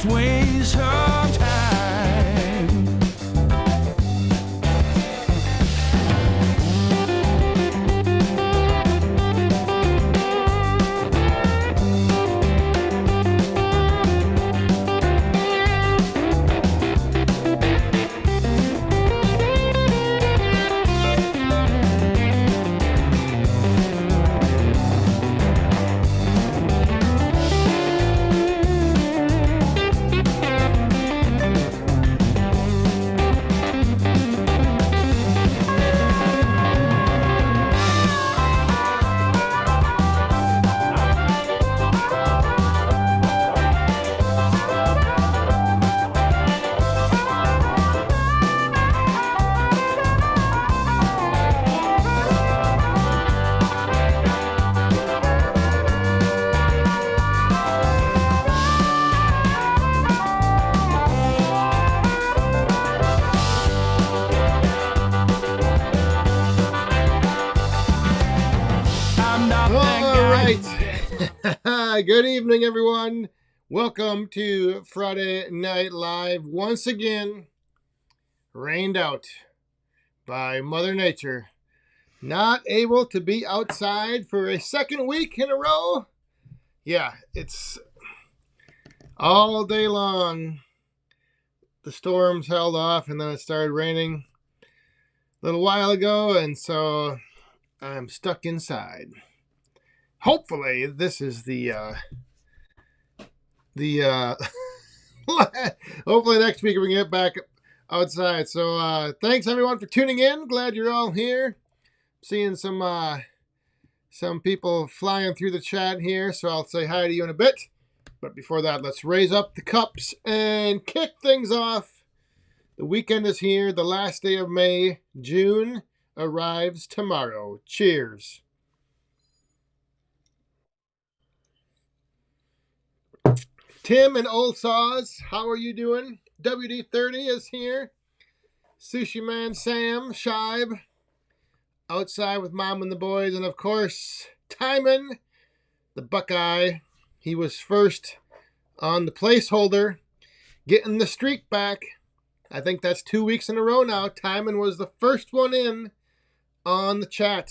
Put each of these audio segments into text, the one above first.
just waste her time. Good evening, everyone. Welcome to Friday Night Live. Once again, rained out by Mother Nature. Not able to be outside for a second week in a row. Yeah, it's all day long. The storms held off and then it started raining a little while ago, and so I'm stuck inside. Hopefully, this is the hopefully next week we can get back outside. So thanks everyone for tuning in. Glad you're all here. Seeing some people flying through the chat here, so I'll say hi to you in a bit. But before that, let's raise up the cups and kick things off. The weekend is here. The last day of May. June arrives tomorrow. Cheers. Tim and Old Saws, how are you doing? WD-30 is here. Sushi Man Sam, Shibe, outside with Mom and the boys. And of course, Timon, the Buckeye. He was first on the placeholder, getting the streak back. I think that's 2 weeks in a row now. Timon was the first one in on the chat.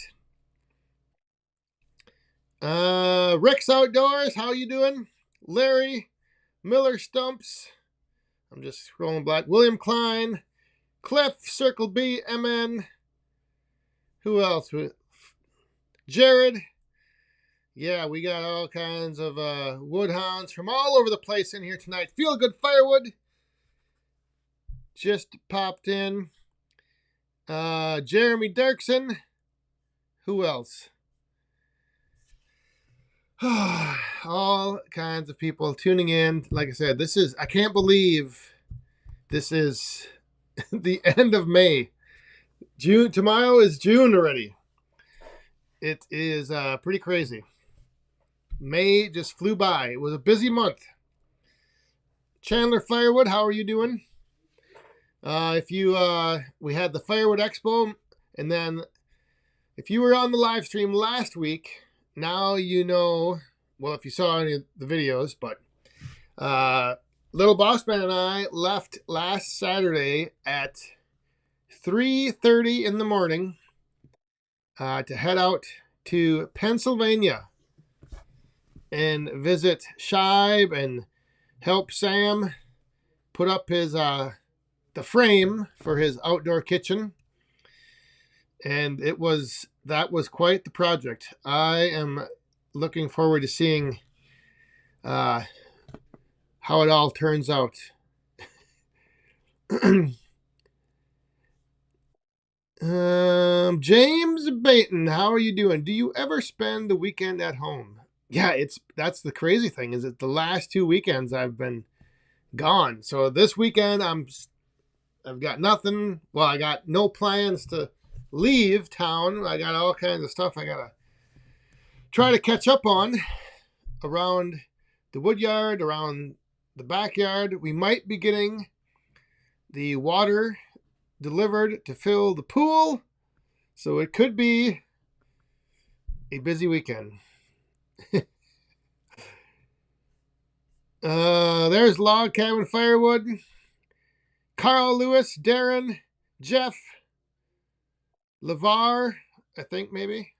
Rick's Outdoors, how you doing? Larry Miller Stumps. I'm just scrolling back. William Klein. Cliff, Circle B, MN. Who else? Jared. Yeah, we got all kinds of woodhounds from all over the place in here tonight. Feel Good Firewood just popped in. Jeremy Dirksen. Who else? All kinds of people tuning in. Like I said, I can't believe this is the end of May. June, tomorrow is June already. It is pretty crazy. May just flew by. It was a busy month. Chandler Firewood, how are you doing? We had the Firewood Expo, and then if you were on the live stream last week, now you know, well, if you saw any of the videos, but Little Boss Man and I left last Saturday at 3:30 in the morning to head out to Pennsylvania and visit Shibe and help Sam put up his the frame for his outdoor kitchen. And that was quite the project. I am looking forward to seeing how it all turns out. James Baton, how are you doing? Do you ever spend the weekend at home? Yeah, that's the crazy thing, is that the last 2 weekends I've been gone. So this weekend I've got nothing. Well, I got no plans to leave town. I got all kinds of stuff I gotta try to catch up on around the woodyard, around the backyard. We might be getting the water delivered to fill the pool, so it could be a busy weekend. There's Log Cabin Firewood. Carl Lewis, Darren, Jeff, LeVar, I think maybe.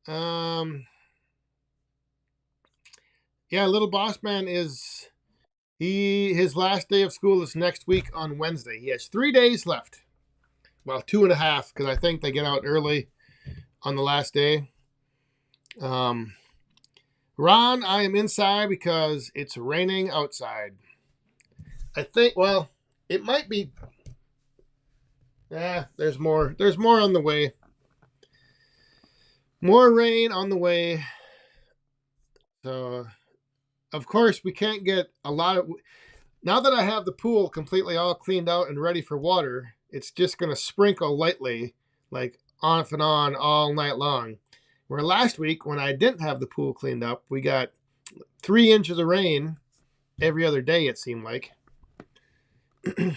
Yeah, Little Boss Man is his last day of school is next week on Wednesday. He has 3 days left. Well, 2.5, because I think they get out early on the last day. Ron, I am inside because it's raining outside. I think, well, it might be. There's more. There's more on the way. More rain on the way. So, of course, we can't get a lot of. Now that I have the pool completely all cleaned out and ready for water, it's just going to sprinkle lightly, like off and on all night long. Where last week, when I didn't have the pool cleaned up, we got 3 inches of rain every other day, it seemed like. But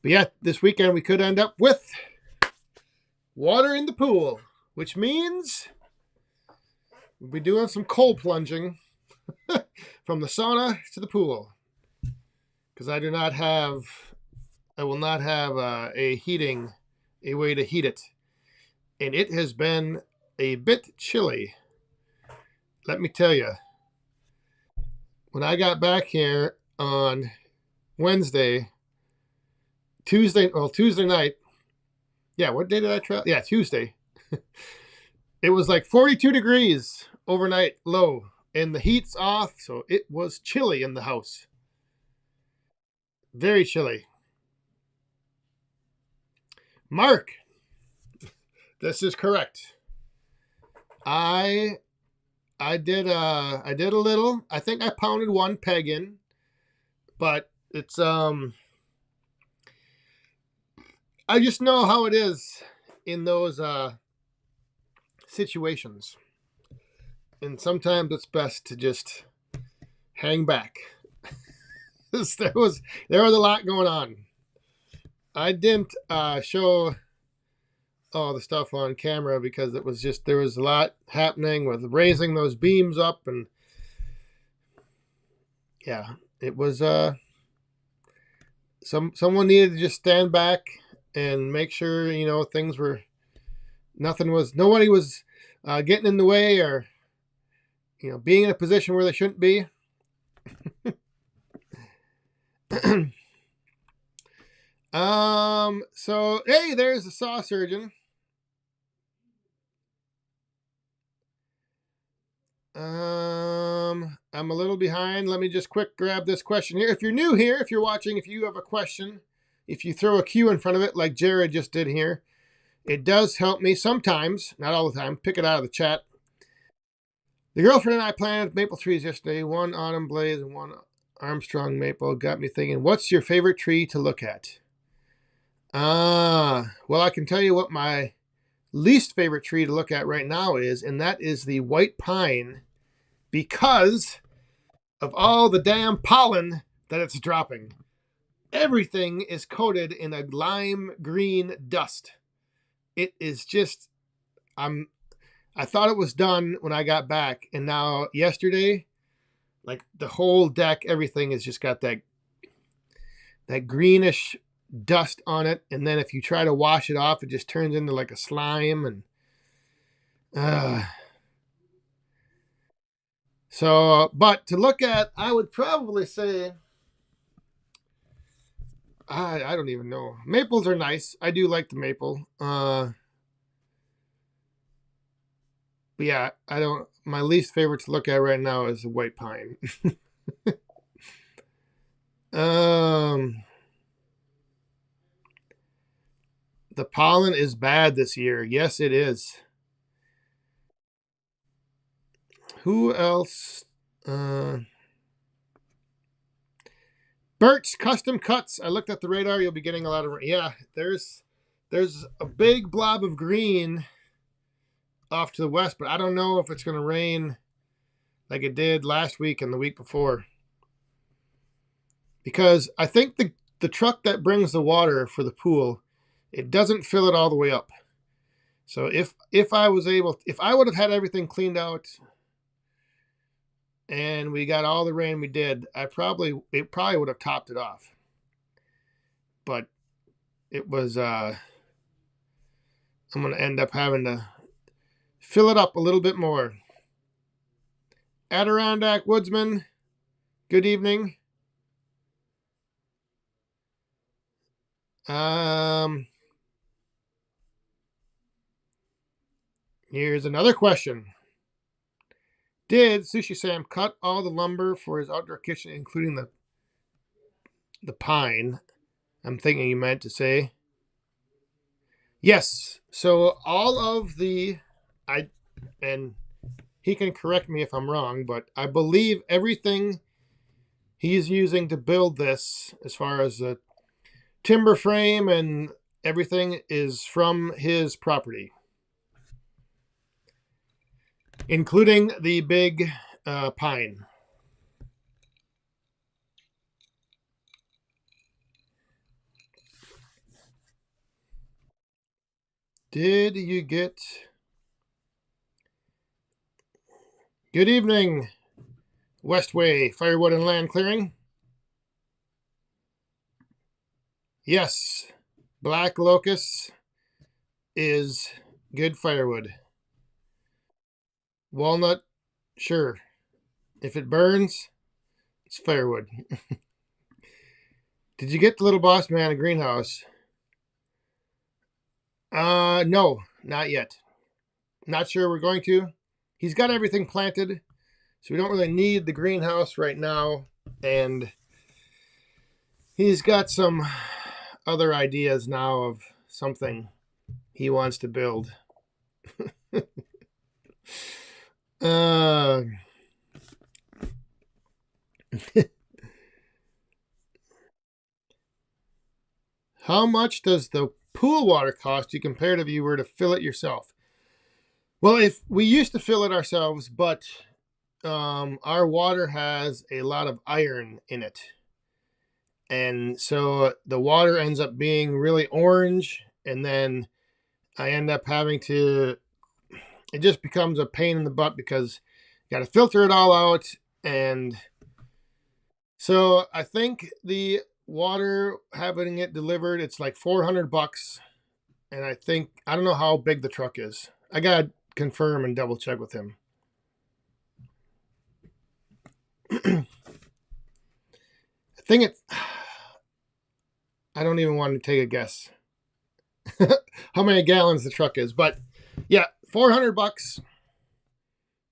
yeah, this weekend we could end up with water in the pool, which means we'll be doing some cold plunging from the sauna to the pool. Because I will not have a way to heat it. And it has been a bit chilly. Let me tell you, when I got back here on Tuesday night. Yeah, what day did I travel? Yeah, Tuesday. It was like 42 degrees overnight low, and the heat's off, so it was chilly in the house. Very chilly. Mark, this is correct. I did a little. I think I pounded 1 peg in, but it's I just know how it is in those situations, and sometimes it's best to just hang back. there was a lot going on. I didn't show all the stuff on camera because it was just, there was a lot happening with raising those beams up, and yeah, it was someone needed to just stand back and make sure, nobody was getting in the way, or being in a position where they shouldn't be. So hey, there's the saw surgeon. I'm a little behind. Let me just quick grab this question here. If you're new here, if you're watching, if you have a question, if you throw a Q in front of it like Jared just did here, it does help me sometimes, not all the time. Pick it out of the chat. The girlfriend and I planted maple trees yesterday. 1 autumn blaze and 1 Armstrong maple. Got me thinking, what's your favorite tree to look at? Well, I can tell you what my least favorite tree to look at right now is, and that is the white pine, because of all the damn pollen that it's dropping. Everything is coated in a lime green dust. It is just, I thought it was done when I got back, and now yesterday, like the whole deck, everything has just got that greenish dust on it, and then if you try to wash it off, it just turns into like a slime, and so, but to look at, I would probably say, I don't even know. Maples are nice. I do like the maple. But yeah, my least favorite to look at right now is the white pine. The pollen is bad this year. Yes, it is. Who else? Bert's Custom Cuts. I looked at the radar. You'll be getting a lot of rain. Yeah, there's a big blob of green off to the west, but I don't know if it's going to rain like it did last week and the week before. Because I think the truck that brings the water for the pool, it doesn't fill it all the way up. So if I would have had everything cleaned out and we got all the rain we did, it probably would have topped it off. But it was I'm gonna end up having to fill it up a little bit more. Adirondack Woodsman, good evening. Here's another question. Did Sushi Sam cut all the lumber for his outdoor kitchen, including the pine? I'm thinking you meant to say. Yes. So all of and he can correct me if I'm wrong, but I believe everything he's using to build this, as far as the timber frame and everything, is from his property, including the big pine. Did you get... Good evening, Westway Firewood and Land Clearing. Yes, black locust is good firewood. Walnut, sure. If it burns, it's firewood. Did you get the Little Boss Man a greenhouse? No, not yet. Not sure we're going to. He's got everything planted, so we don't really need the greenhouse right now. And he's got some other ideas now of something he wants to build. How much does the pool water cost you compared if you were to fill it yourself? Well, if we used to fill it ourselves, but our water has a lot of iron in it. And so the water ends up being really orange, and then I end up having to, it just becomes a pain in the butt because you got to filter it all out. And so I think the water, having it delivered, it's like $400. And I don't know how big the truck is. I got to confirm and double check with him. I think I don't even want to take a guess how many gallons the truck is, but yeah, $400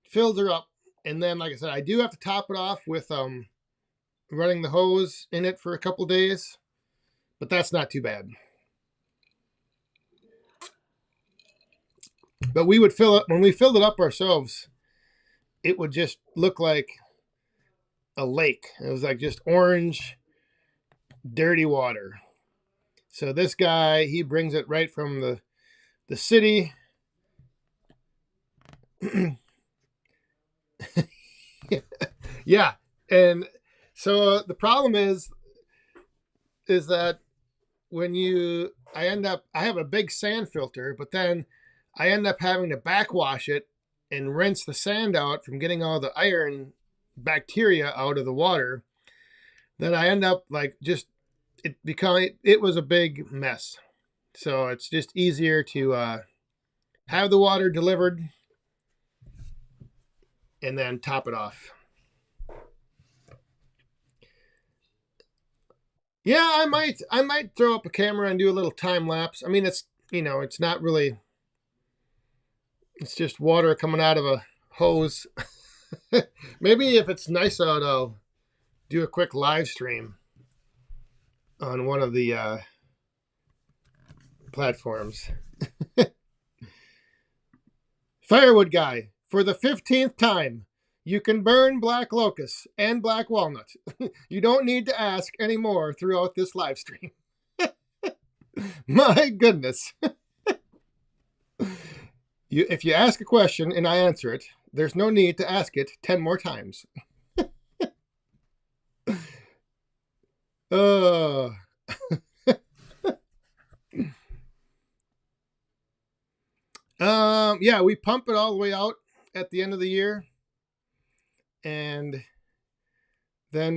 fills her up. And then, like I said, I do have to top it off with running the hose in it for a couple days, but that's not too bad. But we would fill it, when we filled it up ourselves, it would just look like a lake. It was like just orange, dirty water. So this guy, he brings it right from the city. Yeah. And so the problem is that when I have a big sand filter, but then I end up having to backwash it and rinse the sand out from getting all the iron bacteria out of the water. Then I end up like it was a big mess. So it's just easier to have the water delivered and then top it off. Yeah, I might throw up a camera and do a little time lapse. I mean, it's not really, it's just water coming out of a hose. Maybe if it's nice out, I'll do a quick live stream on one of the platforms. Firewood guy, for the 15th time, you can burn black locust and black walnut. You don't need to ask any more throughout this live stream. My goodness. If you ask a question and I answer it, there's no need to ask it 10 more times. Yeah, we pump it all the way out at the end of the year. and then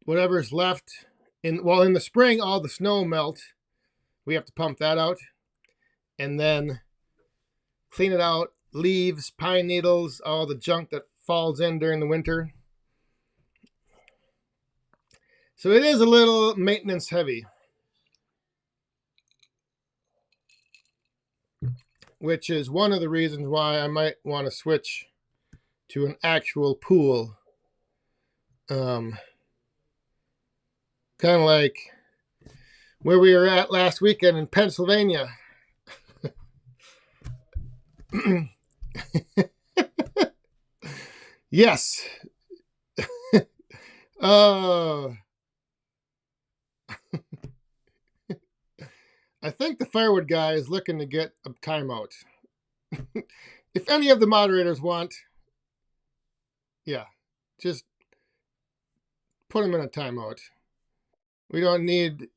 whatever's left in the spring, all the snow melts. We have to pump that out and then clean it out. Leaves, pine needles, all the junk that falls in during the winter. So it is a little maintenance heavy, which is one of the reasons why I might want to switch to an actual pool. Kind of like where we were at last weekend in Pennsylvania. Yes. I think the firewood guy is looking to get a timeout. If any of the moderators want, yeah, just put him in a timeout. We don't need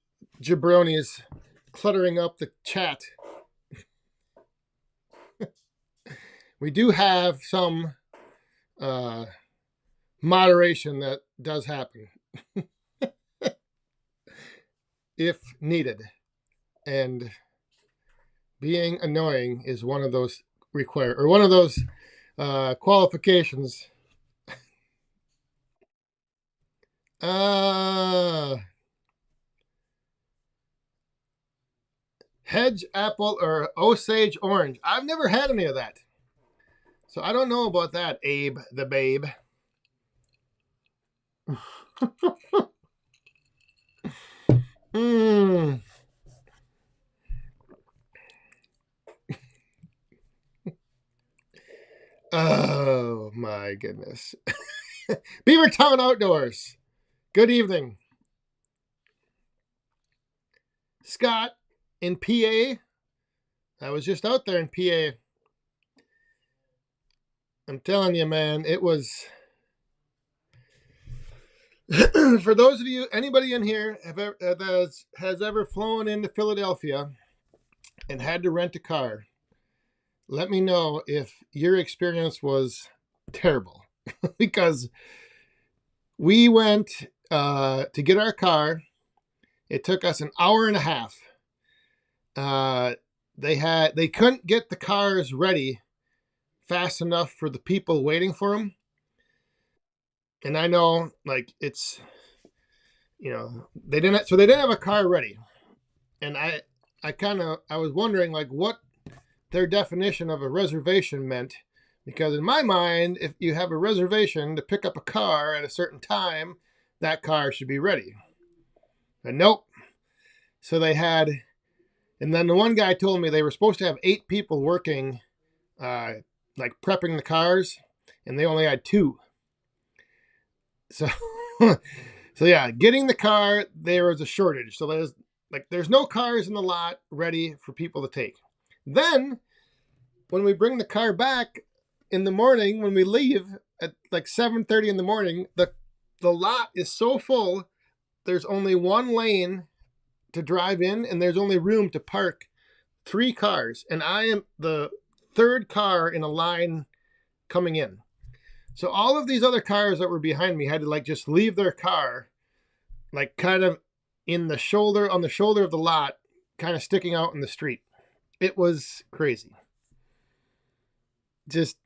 jabronis cluttering up the chat. We do have some moderation that does happen if needed. And being annoying is one of those qualifications. Hedge apple or Osage orange. I've never had any of that, so I don't know about that, Abe the Babe. Oh my goodness. Beavertown Outdoors. Good evening. Scott in PA. I was just out there in PA. I'm telling you, man, it was. For those of you, anybody in here has ever flown into Philadelphia and had to rent a car, let me know if your experience was terrible. Because we went to get our car. It took us an hour and a half. They couldn't get the cars ready fast enough for the people waiting for them. And I know, like, it's, they didn't have a car ready. And I was wondering, like, what their definition of a reservation meant. Because in my mind, if you have a reservation to pick up a car at a certain time, that car should be ready. But nope. So they had, and then the one guy told me they were supposed to have 8 people working, like prepping the cars, and they only had 2. So, yeah, getting the car, there was a shortage. So there's no cars in the lot ready for people to take. Then, when we bring the car back in the morning, when we leave at like 7:30 in the morning, the lot is so full, there's only one lane to drive in, and there's only room to park 3 cars. And I am the 3rd car in a line coming in. So all of these other cars that were behind me had to like just leave their car, like kind of on the shoulder of the lot, kind of sticking out in the street. It was crazy. Just,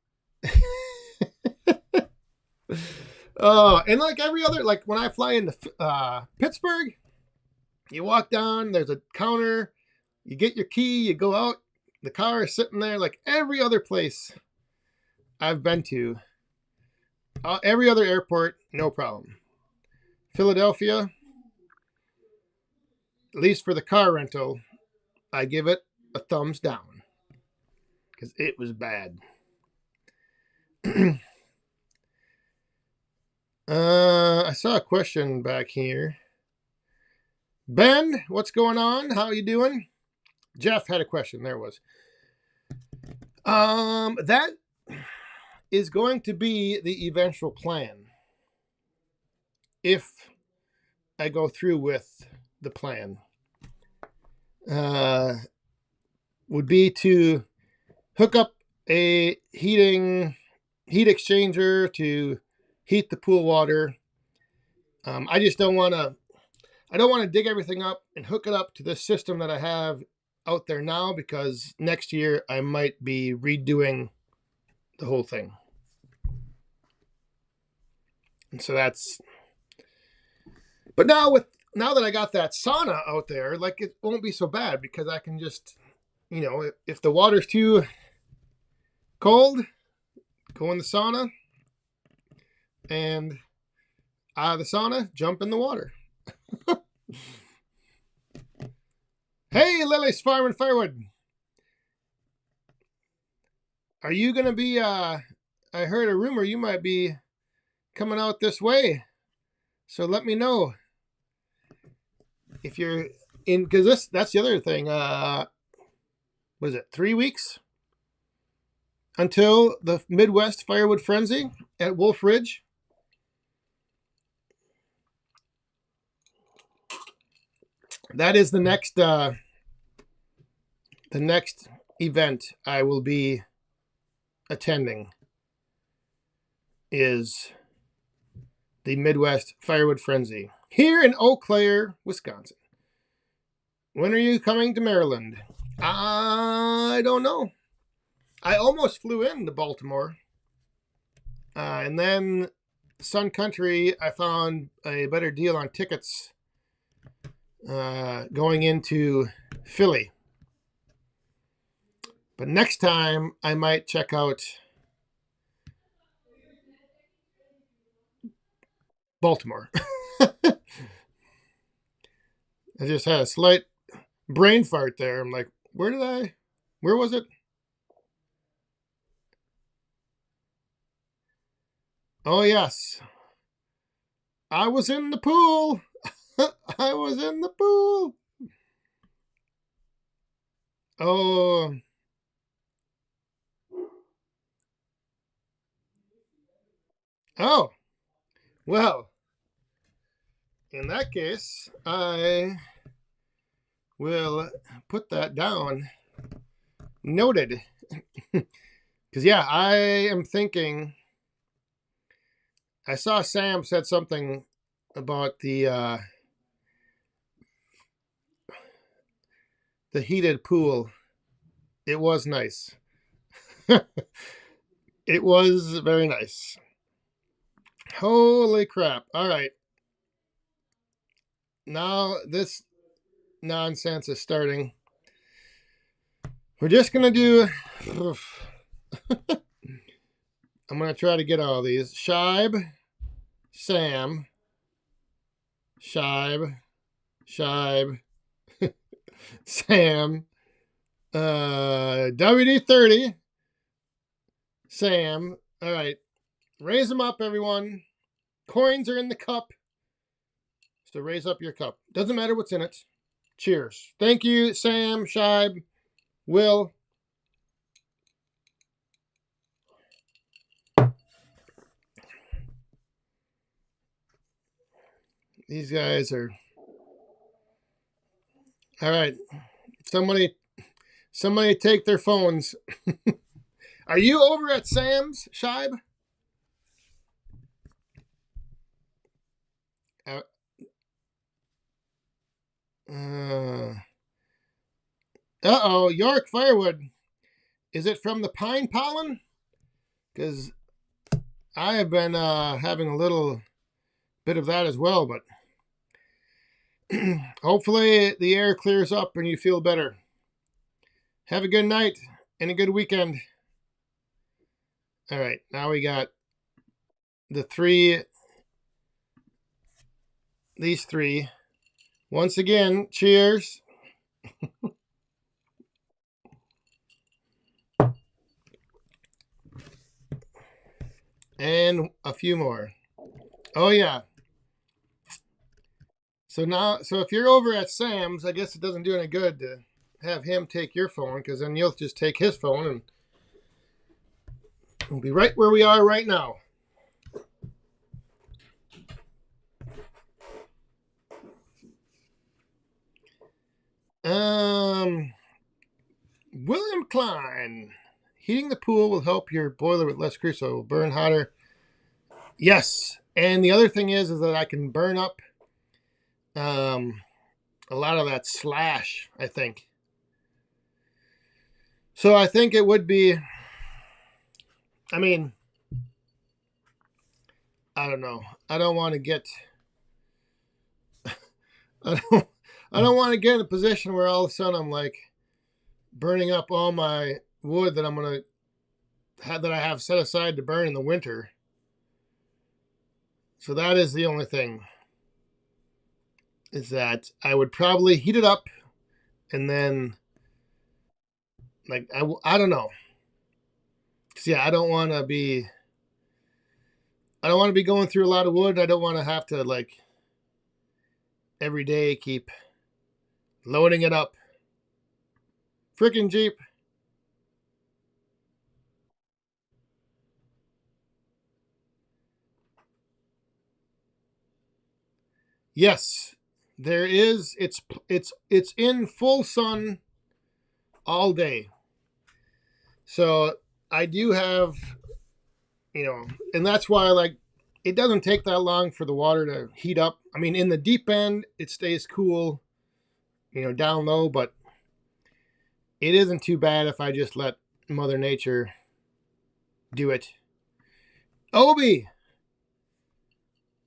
oh, and like every other, like when I fly into Pittsburgh, you walk down, there's a counter, you get your key, you go out, the car is sitting there. Like every other place I've been to, every other airport, no problem. Philadelphia, at least for the car rental, I give it a thumbs down because it was bad. I saw a question back here. Ben, what's going on? How you doing? Jeff had a question. There it was. That is going to be the eventual plan. If I go through with the plan, would be to hook up a heating heat exchanger to heat the pool water. I just don't want to. I don't want to dig everything up and hook it up to this system that I have out there now, because next year I might be redoing the whole thing. And so that's. But now that I got that sauna out there, like, it won't be so bad, because I can just, if the water's too cold, go in the sauna, and out of the sauna, jump in the water. Hey, Lily's Farm and Firewood. Are you going to be, I heard a rumor you might be coming out this way. So let me know if you're in, because that's the other thing. What is it, 3 weeks until the Midwest Firewood Frenzy at Wolf Ridge? That is the next event I will be attending, is the Midwest Firewood Frenzy here in Eau Claire, Wisconsin. When are you coming to Maryland? I don't know. I almost flew into Baltimore, and then Sun Country, I found a better deal on tickets going into Philly. But next time I might check out Baltimore. I just had a slight brain fart there. I'm like, where was it? Oh, yes. I was in the pool. I was in the pool. Oh. Oh. Well, in that case, I will put that down. Noted. Because, yeah, I am thinking, I saw Sam said something about the heated pool. It was nice. It was very nice. Holy crap. All right. Now this nonsense is starting. We're just going to do... I'm going to try to get all these. Shibe, Sam, Shibe, Sam, WD-30, Sam. All right. Raise them up, everyone. Coins are in the cup. So raise up your cup. Doesn't matter what's in it. Cheers. Thank you, Sam, Shibe, Will. These guys are... All right. Somebody take their phones. Are you over at Sam's, Shibe? Uh-oh, York Firewood. Is it from the pine pollen? Because I have been having a little bit of that as well, but hopefully the air clears up and you feel better. Have a good night and a good weekend. All right, now we got these three. Once again, cheers. And a few more. Oh, yeah. So if you're over at Sam's, I guess it doesn't do any good to have him take your phone, because then you'll just take his phone and we'll be right where we are right now. William Klein. Heating the pool will help your boiler with less grease, so it will burn hotter. Yes. And the other thing is that I can burn up a lot of that slash, I think. So I think it would be, I mean, I don't know. I don't want to get, I don't, I don't want to get in a position where all of a sudden I'm like burning up all my wood that I'm going to have, that I have set aside to burn in the winter. So that is the only thing, is that I would probably heat it up and then, like, I don't know. 'Cause, yeah, I don't want to be going through a lot of wood. I don't want to have to, like, every day keep loading it up. Frickin' Jeep. Yes, there is. It's in full sun all day. So I do have, and that's why, like, it doesn't take that long for the water to heat up. I mean, in the deep end, it stays cool, down low, but it isn't too bad if I just let Mother Nature do it. Obi,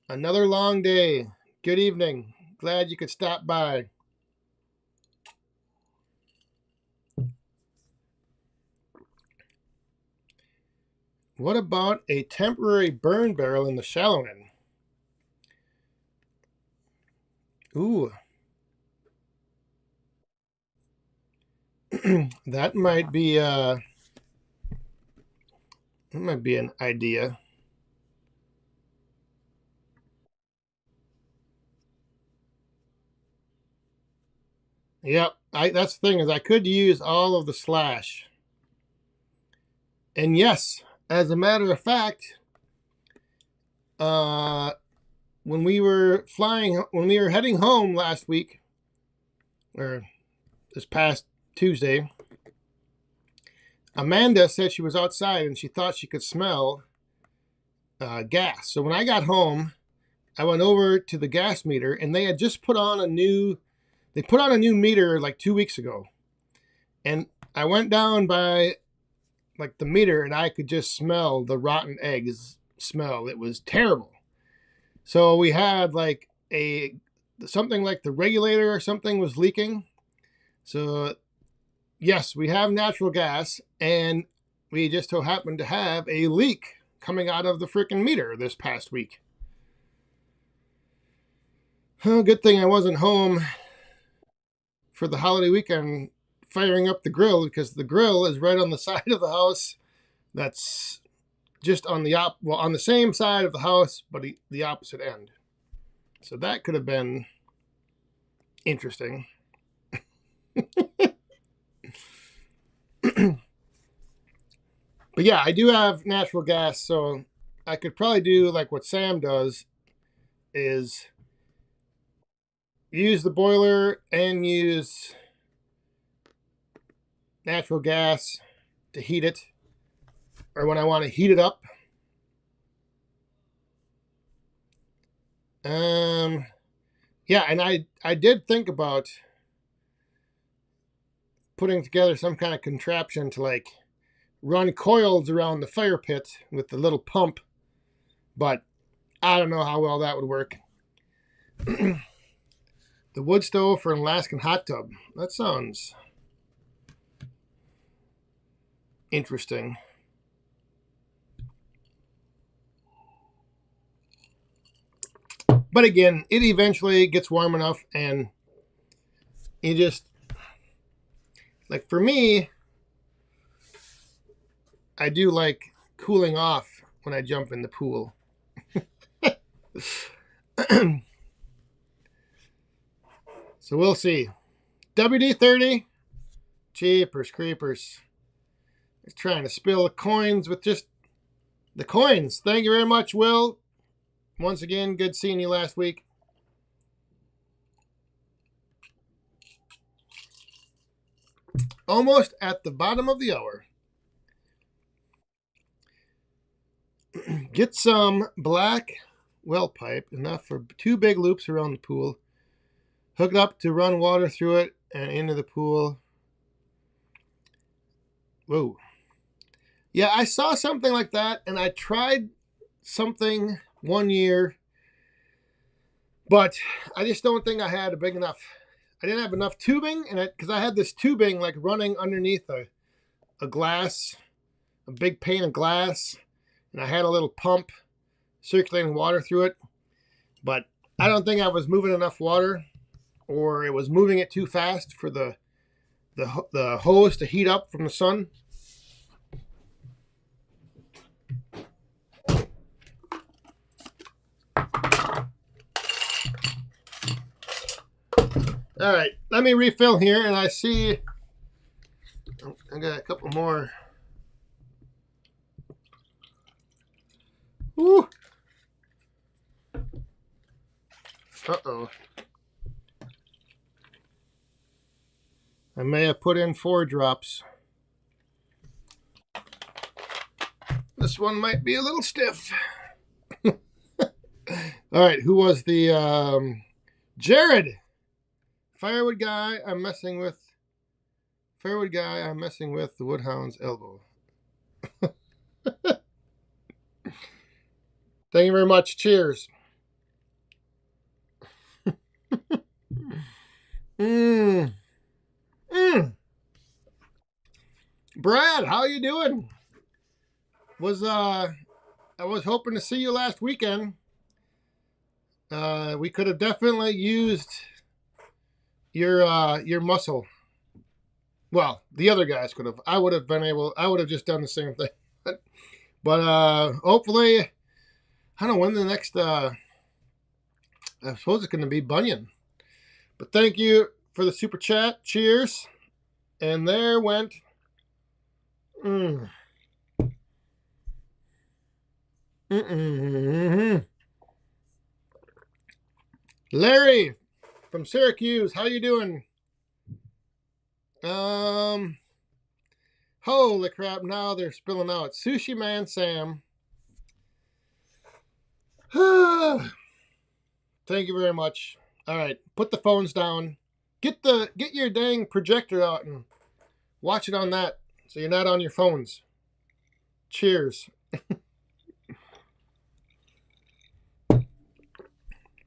another long day. Good evening. Glad you could stop by. What about a temporary burn barrel in the shallow end? Ooh. That might be an idea. Yep, that's the thing, is I could use all of the slash. And yes, as a matter of fact, when we were heading home last week, or this past Tuesday, Amanda said she was outside and she thought she could smell gas. So when I got home, I went over to the gas meter, and they had just put on a new meter like 2 weeks ago. And I went down by, like, the meter, and I could just smell the rotten eggs smell. It was terrible. So we had, like, something like the regulator or something was leaking. So yes, we have natural gas, and we just so happened to have a leak coming out of the freaking meter this past week. Oh, good thing I wasn't home for the holiday weekend firing up the grill, because the grill is right on the side of the house that's just on the same side of the house, but the opposite end. So that could have been interesting. But yeah, I do have natural gas, so I could probably do like what Sam does, is use the boiler and use natural gas to heat it, or when I want to heat it up. Yeah, and I did think about putting together some kind of contraption to, like, run coils around the fire pit with the little pump, but I don't know how well that would work. The wood stove for an Alaskan hot tub. That sounds interesting. But again, it eventually gets warm enough, and you just, like, for me, I do like cooling off when I jump in the pool. So we'll see. WD-30, jeepers creepers. He's trying to spill the coins with just the coins. Thank you very much, Will. Once again, good seeing you last week. Almost at the bottom of the hour. Get some black well pipe, enough for 2 big loops around the pool. Hook it up to run water through it and into the pool. Whoa. Yeah, I saw something like that, and I tried something one year, but I just don't think I had a big enough. I didn't have enough tubing, and because I had this tubing like running underneath a glass, a big pane of glass, and I had a little pump circulating water through it, but I don't think I was moving enough water, or it was moving it too fast for the hose to heat up from the sun. All right, let me refill here, and I see I got a couple more. Woo. Uh-oh. I may have put in 4 drops. This one might be a little stiff. All right, who was the Jared? Firewood guy I'm messing with. Firewood guy I'm messing with the Woodhound's elbow. Thank you very much. Cheers. Brad, how you doing? I was hoping to see you last weekend. We could have definitely used your muscle. Well, the other guys could have. I would have just done the same thing. But hopefully, I don't know when the next I suppose it's going to be Bunyan. But thank you for the super chat. Cheers. And there went Larry from Syracuse. How you doing? Holy crap, now they're spilling out. Sushi Man Sam. Thank you very much. All right, put the phones down. Get your dang projector out and watch it on that so you're not on your phones. Cheers.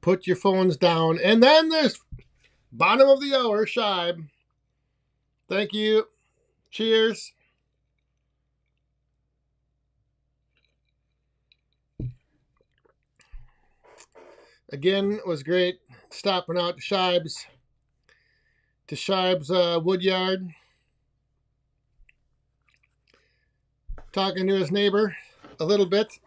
Put your phones down. And then there's bottom of the hour, Shibe. Thank you. Cheers. Again, it was great stopping out to Shibe's woodyard, talking to his neighbor a little bit,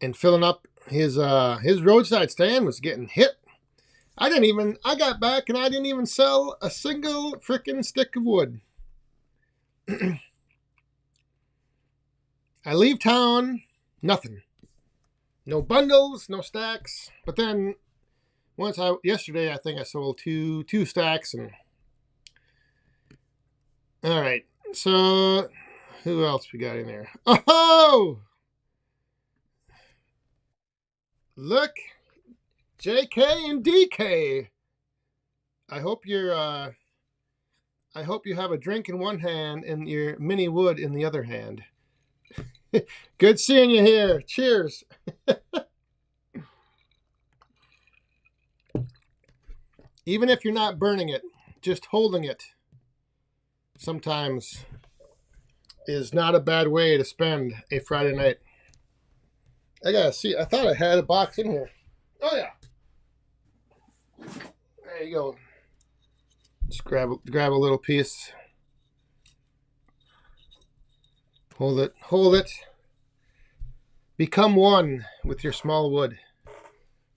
and filling up his roadside stand was getting hit. I got back and I didn't even sell a single frickin' stick of wood. I leave town, nothing. No bundles, no stacks. But then yesterday I think I sold two stacks. And all right, so who else we got in there? Oh, look, JK and DK. I hope you have a drink in one hand and your mini wood in the other hand. Good seeing you here. Cheers. Even if you're not burning it, just holding it sometimes is not a bad way to spend a Friday night. I gotta see. I thought I had a box in here. Oh yeah. There you go. Just grab a little piece. Hold it. Become one with your small wood.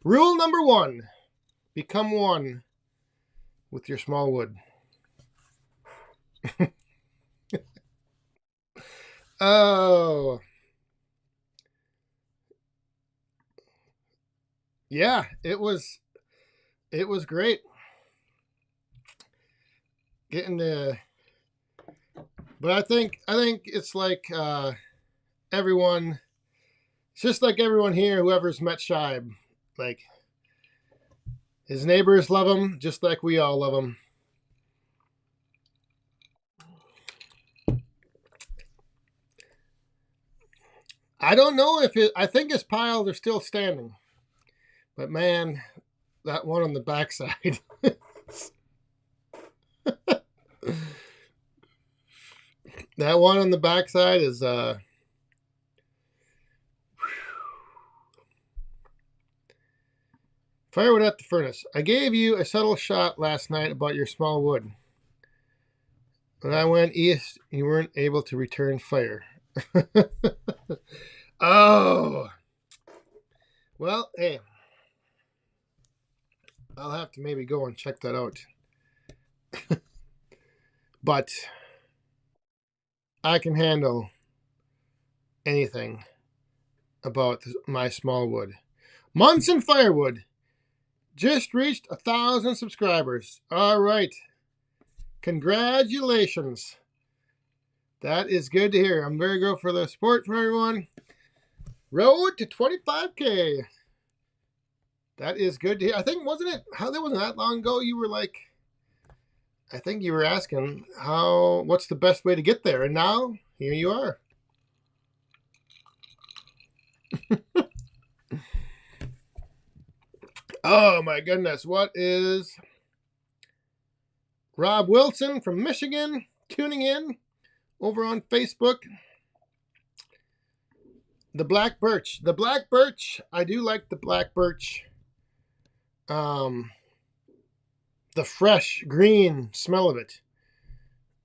Rule number 1. Become one with your small wood. Oh. Yeah, it was great. Getting to But I think it's like everyone. It's just like everyone here, whoever's met Shibe, like his neighbors love him, just like we all love him. I don't know if it. I think his piles are still standing, but man, that one on the backside. That one on the backside is firewood at the furnace. I gave you a subtle shot last night about your small wood. When I went east, you weren't able to return fire. Oh, well, hey, I'll have to maybe go and check that out. But I can handle anything about my small wood. Munson Firewood just reached 1,000 subscribers. All right. Congratulations. That is good to hear. I'm very grateful for the support from everyone. Road to 25K. That is good to hear. I think, wasn't it, how that wasn't that long ago, you were like, I think you were asking what's the best way to get there? And now, here you are. Oh my goodness. What is Rob Wilson from Michigan tuning in over on Facebook? The black birch. The black birch. I do like the black birch. The fresh green smell of it.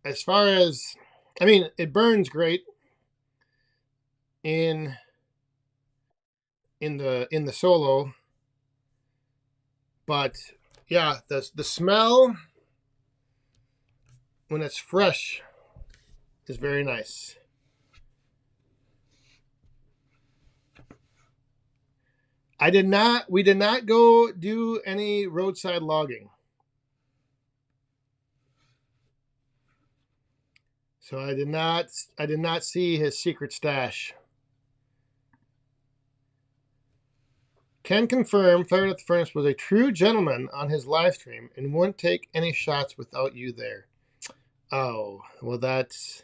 As far as, I mean, it burns great in the solo, but yeah, the smell when it's fresh is very nice. We did not go do any roadside logging. So I did not see his secret stash. Can confirm Fire at the Furnace was a true gentleman on his live stream and wouldn't take any shots without you there. Oh, well that's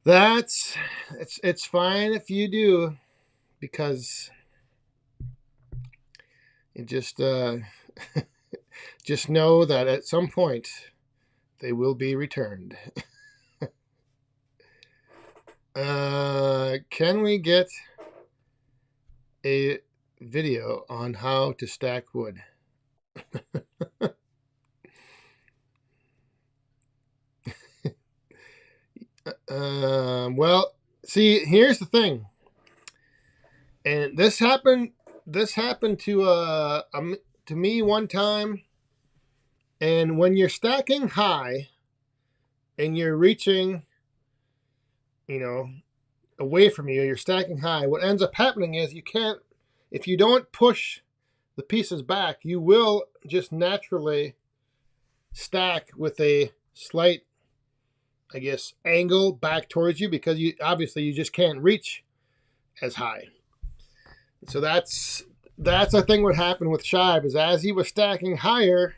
it's fine if you do, because you just just know that at some point they will be returned. Can we get a video on how to stack wood? Well, see, here's the thing, and this happened to me one time. And when you're stacking high and you're reaching, away from you, you're stacking high, what ends up happening is if you don't push the pieces back, you will just naturally stack with a slight, I guess, angle back towards you, because you just can't reach as high. So that's I think what happened with Shibe is, as he was stacking higher,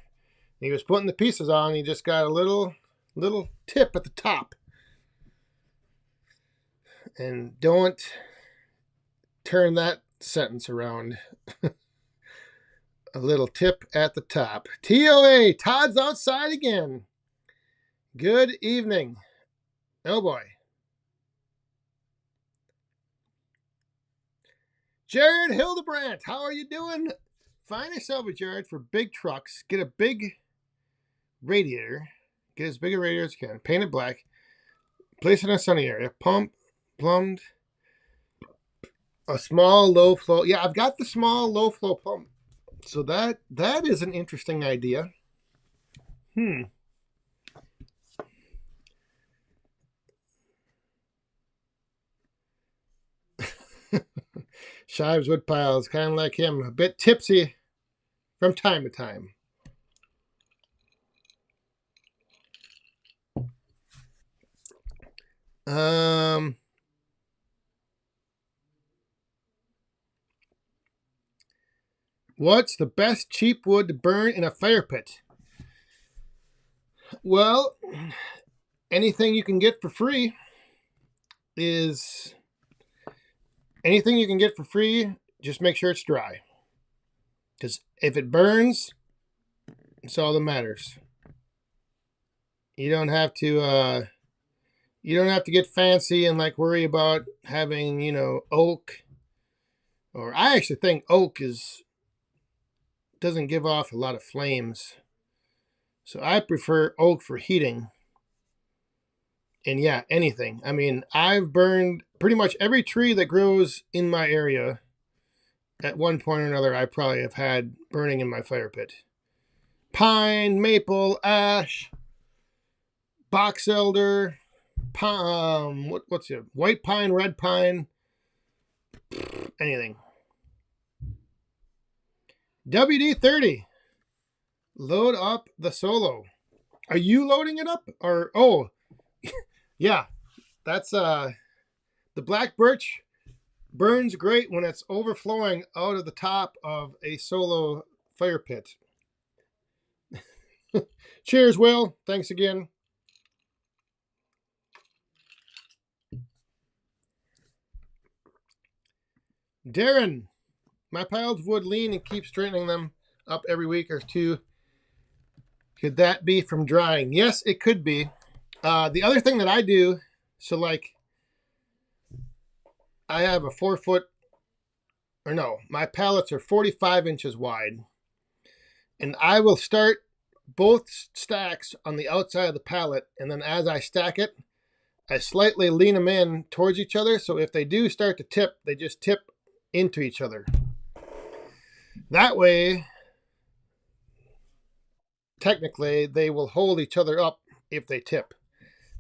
he was putting the pieces on, he just got a little tip at the top. And don't turn that sentence around. A little tip at the top. TOA, Todd's outside again. Good evening. Oh boy. Jared Hildebrandt, how are you doing? Find yourself a Jared for big trucks. Get a big radiator. Get as big a radiator as you can. Paint it black. Place it in a sunny area. Plumbed. A small low flow. Yeah, I've got the small low flow pump. So that is an interesting idea. Shive's woodpile is kind of like him, a bit tipsy from time to time. What's the best cheap wood to burn in a fire pit? Well, anything you can get for free is anything you can get for free. Just make sure it's dry, because if it burns, it's all that matters. You don't have to. You don't have to get fancy and like worry about having oak. Or I actually think oak doesn't give off a lot of flames, so I prefer oak for heating. And yeah, anything. I mean, I've burned pretty much every tree that grows in my area. At one point or another, I probably have had burning in my fire pit. Pine, maple, ash, box elder, what's it? White pine, red pine, anything. WD-30. Load up the Solo. Are you loading it up? Or yeah, that's the black birch burns great when it's overflowing out of the top of a Solo fire pit. Cheers, Will. Thanks again. Darren, my piles would lean and keep straightening them up every week or two. Could that be from drying? Yes, it could be. The other thing that I do, so like I have a 4 foot, or no, my pallets are 45 inches wide. And I will start both stacks on the outside of the pallet. And then as I stack it, I slightly lean them in towards each other. So if they do start to tip, they just tip into each other. That way, technically, they will hold each other up if they tip.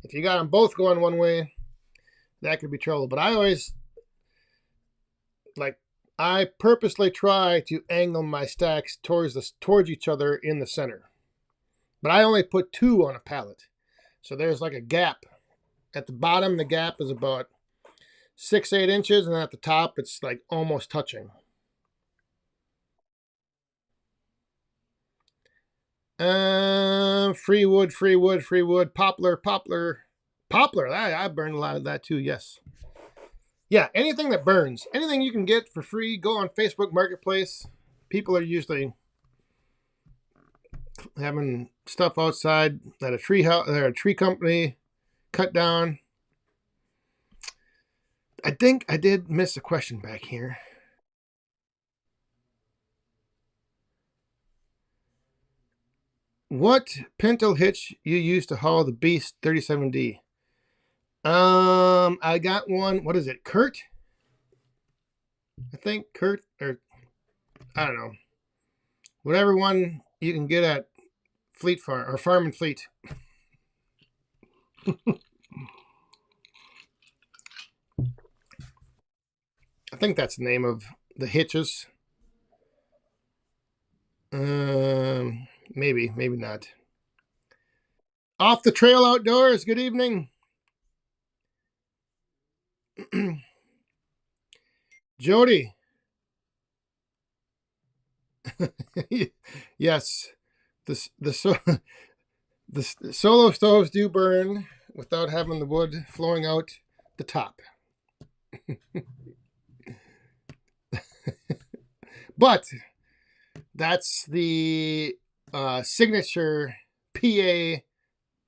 If you got them both going one way, that could be trouble. But I purposely try to angle my stacks towards each other in the center. But I only put 2 on a pallet. So there's like a gap. At the bottom, the gap is about 6-8 inches, and at the top, it's like almost touching. Free wood, poplar. I burned a lot of that too, yes. Yeah, anything that burns, anything you can get for free, go on Facebook Marketplace. People are usually having stuff outside that a tree company cut down. I think I did miss a question back here. What pintle hitch you use to haul the Beast 37D? I got one. What is it? Kurt? I think Kurt, or I don't know. Whatever one you can get at Fleet Farm or Farm and Fleet. I think that's the name of the hitches. Maybe not. Off the Trail Outdoors. Good evening. Jody. Yes, the Solo stoves do burn without having the wood flowing out the top. But that's the signature PA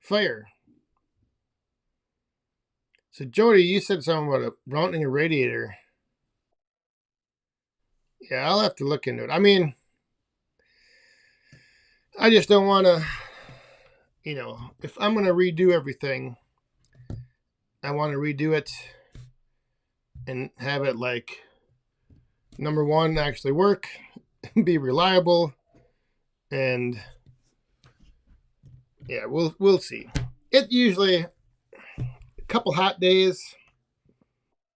fire. So Jody, you said something about mounting a radiator. Yeah, I'll have to look into it. I mean, I just don't want to, if I'm going to redo everything, I want to redo it and have it like, number one, actually work, be reliable, and yeah, we'll see. It usually, a couple hot days,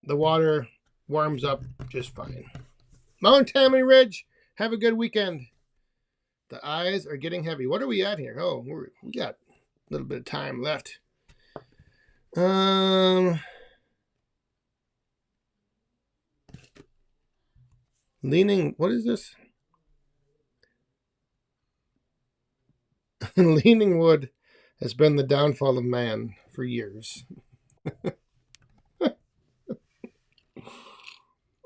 the water warms up just fine. Mount Tammany Ridge, have a good weekend. The eyes are getting heavy. What are we at here? Oh, we got a little bit of time left. Um, leaning. What is this? Leaning wood has been the downfall of man for years.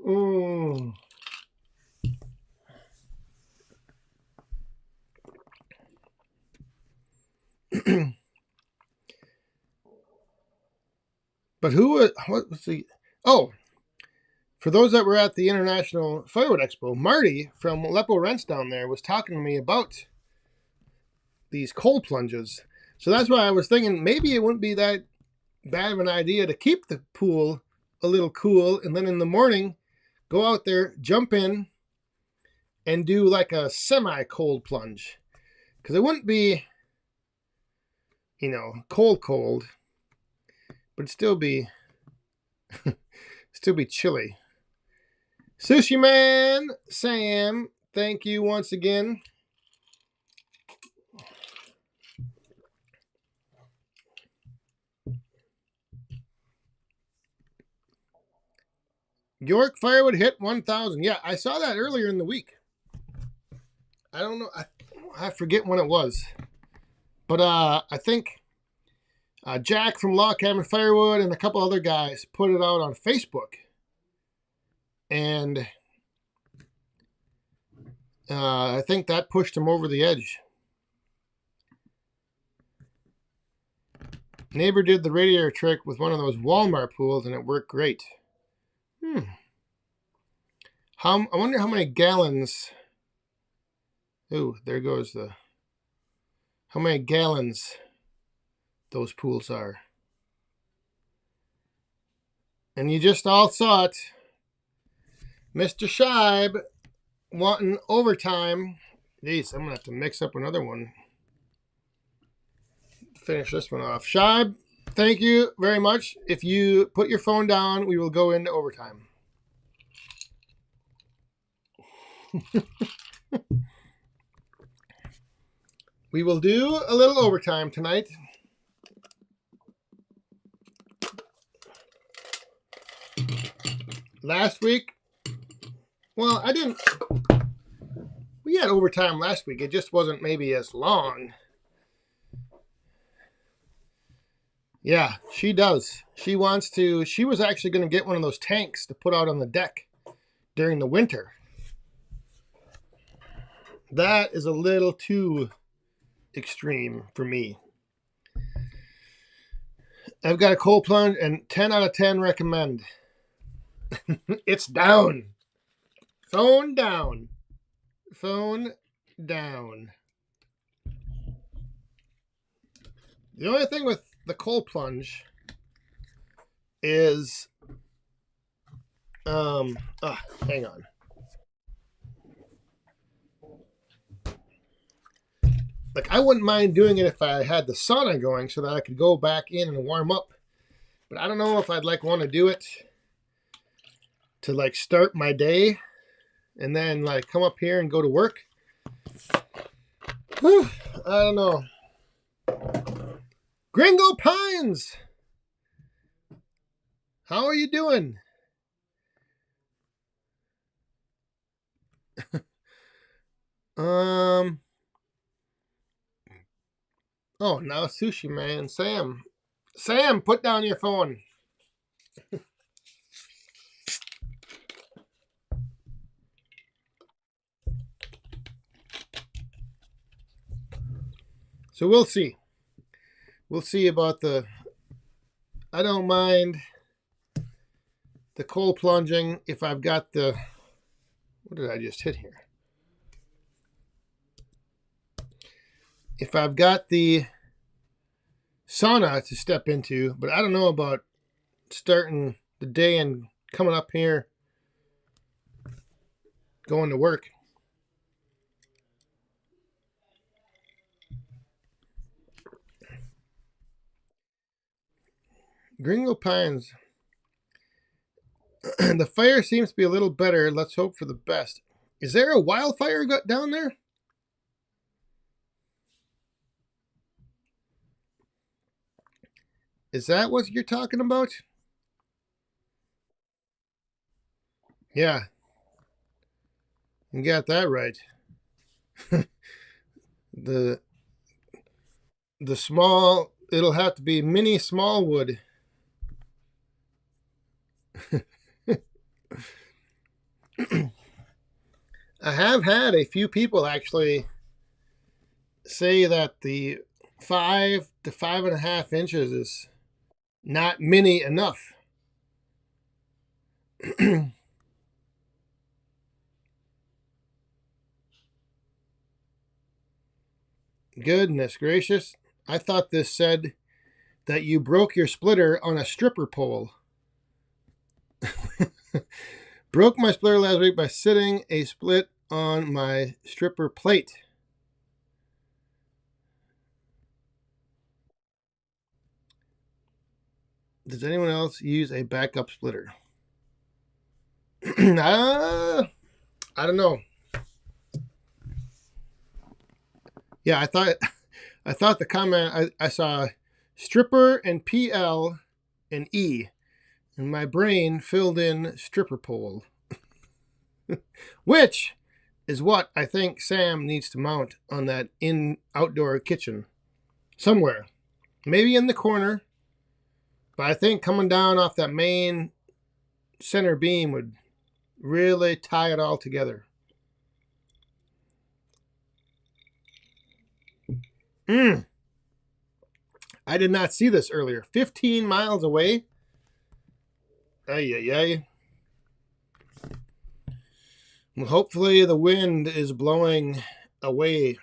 Mm. But who? What was the? Oh, for those that were at the International Firewood Expo, Marty from Aleppo Rents down there was talking to me about these cold plunges. So that's why I was thinking maybe it wouldn't be that bad of an idea to keep the pool a little cool, and then in the morning go out there, jump in, and do like a semi cold plunge. Because it wouldn't be, cold, but it'd still be chilly. Sushi Man Sam, thank you once again. York Firewood hit 1,000. Yeah, I saw that earlier in the week. I don't know. I forget when it was. But I think Jack from Log Cabin Firewood and a couple other guys put it out on Facebook. And I think that pushed him over the edge. Neighbor did the radiator trick with one of those Walmart pools, and it worked great. I wonder how many gallons. Ooh, there goes the. How many gallons those pools are. And you just all saw it. Mr. Scheib wanting overtime. Jeez, I'm going to have to mix up another one. Finish this one off. Scheib, thank you very much. If you put your phone down, we will go into overtime. We will do a little overtime tonight. Last week, well, we had overtime last week. It just wasn't maybe as long. Yeah, she does. She was actually going to get one of those tanks to put out on the deck during the winter. That is a little too extreme for me. I've got a cold plunge and 10 out of 10 recommend. It's down. Phone down. Phone down. The only thing with the cold plunge is hang on. Like, I wouldn't mind doing it if I had the sauna going so that I could go back in and warm up. But I don't know if I'd want to do it to start my day and then come up here and go to work. Whew, I don't know. Gringo Pines, how are you doing? Oh, now Sushi Man. Sam, put down your phone. So we'll see. We'll see about I don't mind the cold plunging if I've got the. What did I just hit here? If I've got the sauna to step into, but I don't know about starting the day and coming up here, going to work. Gringo Pines. The fire seems to be a little better. Let's hope for the best. Is there a wildfire down there? Is that what you're talking about? Yeah, you got that right. the the small, it'll have to be mini Smallwood. I have had a few people actually say that the 5 to 5.5 inches is not mini enough. Goodness gracious. I thought this said that you broke your splitter on a stripper pole. Broke my splitter last week by sitting a split on my stripper plate. Does anyone else use a backup splitter? I don't know. Yeah, I thought the comment I saw stripper and PL and E, and my brain filled in stripper pole, which is what I think Sam needs to mount on that outdoor kitchen somewhere, maybe in the corner. But I think coming down off that main center beam would really tie it all together. I did not see this earlier. 15 miles away. Ay, ay, ay. Well, hopefully the wind is blowing away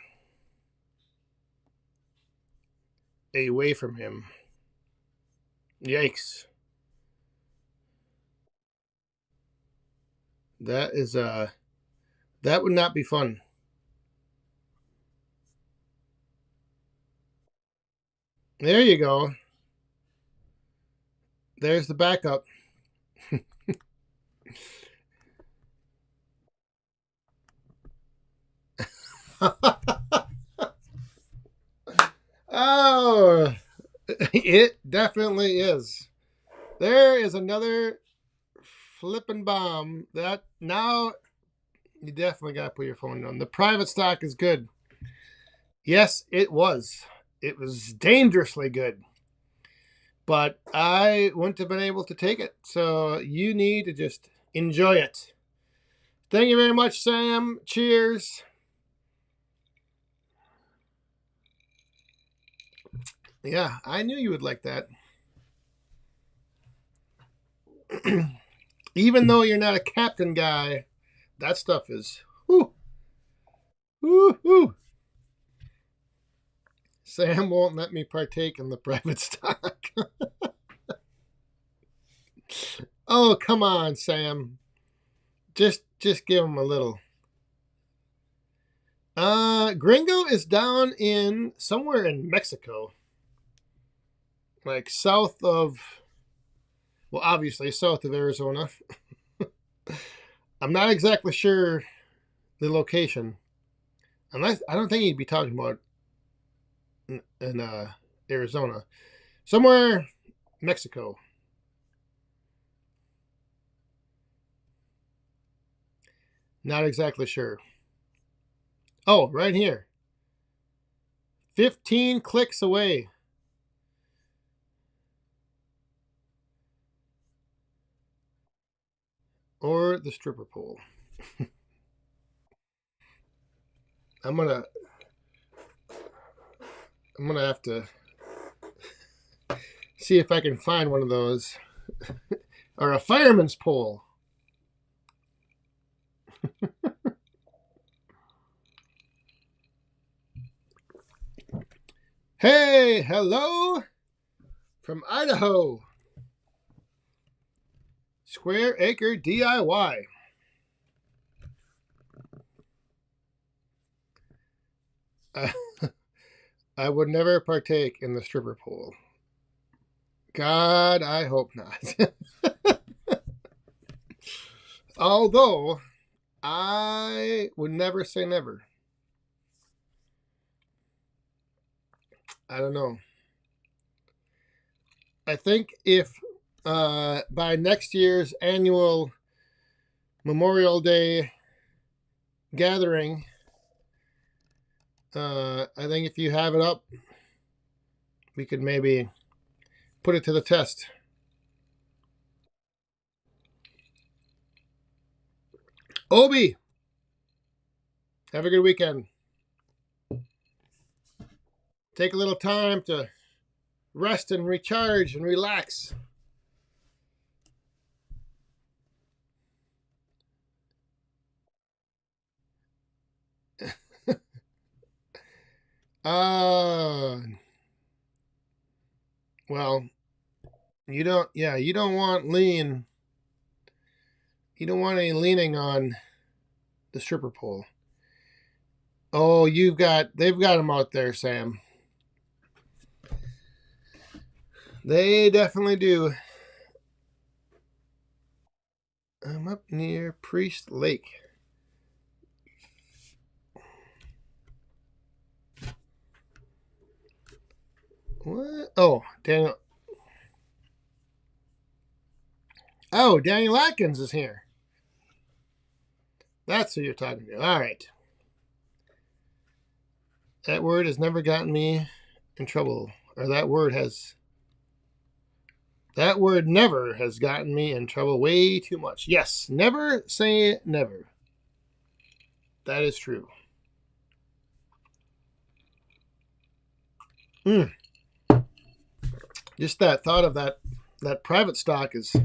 from him. Yikes. That is that would not be fun. There you go. There's the backup. Oh, it definitely is. There is another flipping bomb that now you definitely got to put your phone on. The private stock is good. Yes, it was. It was dangerously good. But I wouldn't have been able to take it. So you need to just enjoy it. Thank you very much, Sam. Cheers. Yeah, I knew you would like that. Even though you're not a captain guy, that stuff is whoo, whoo, whoo. Sam won't let me partake in the private stock. Oh, come on, Sam. Just give him a little. Gringo is down in somewhere in Mexico. Like south of, well, obviously south of Arizona. I'm not exactly sure the location. Unless I don't think he'd be talking about in Arizona. Somewhere Mexico. Not exactly sure. Oh, right here. 15 clicks away. Or the stripper pole. I'm gonna have to see if I can find one of those. Or a fireman's pole. Hey, hello from Idaho. Square Acre DIY. I would never partake in the stripper pole. God, I hope not. Although, I would never say never. I don't know. I think if by next year's annual Memorial Day gathering, I think if you have it up, we could maybe put it to the test. Obi, have a good weekend. Take a little time to rest and recharge and relax. Uh, well, you don't want you don't want any leaning on the stripper pole. Oh, they've got them out there, Sam. They definitely do. I'm up near Priest Lake. What? Oh, Daniel. Oh, Daniel Atkins is here. That's who you're talking to. All right. That word has never gotten me in trouble. Or that word never has gotten me in trouble way too much. Yes, never say never. That is true. Just that thought of that private stock has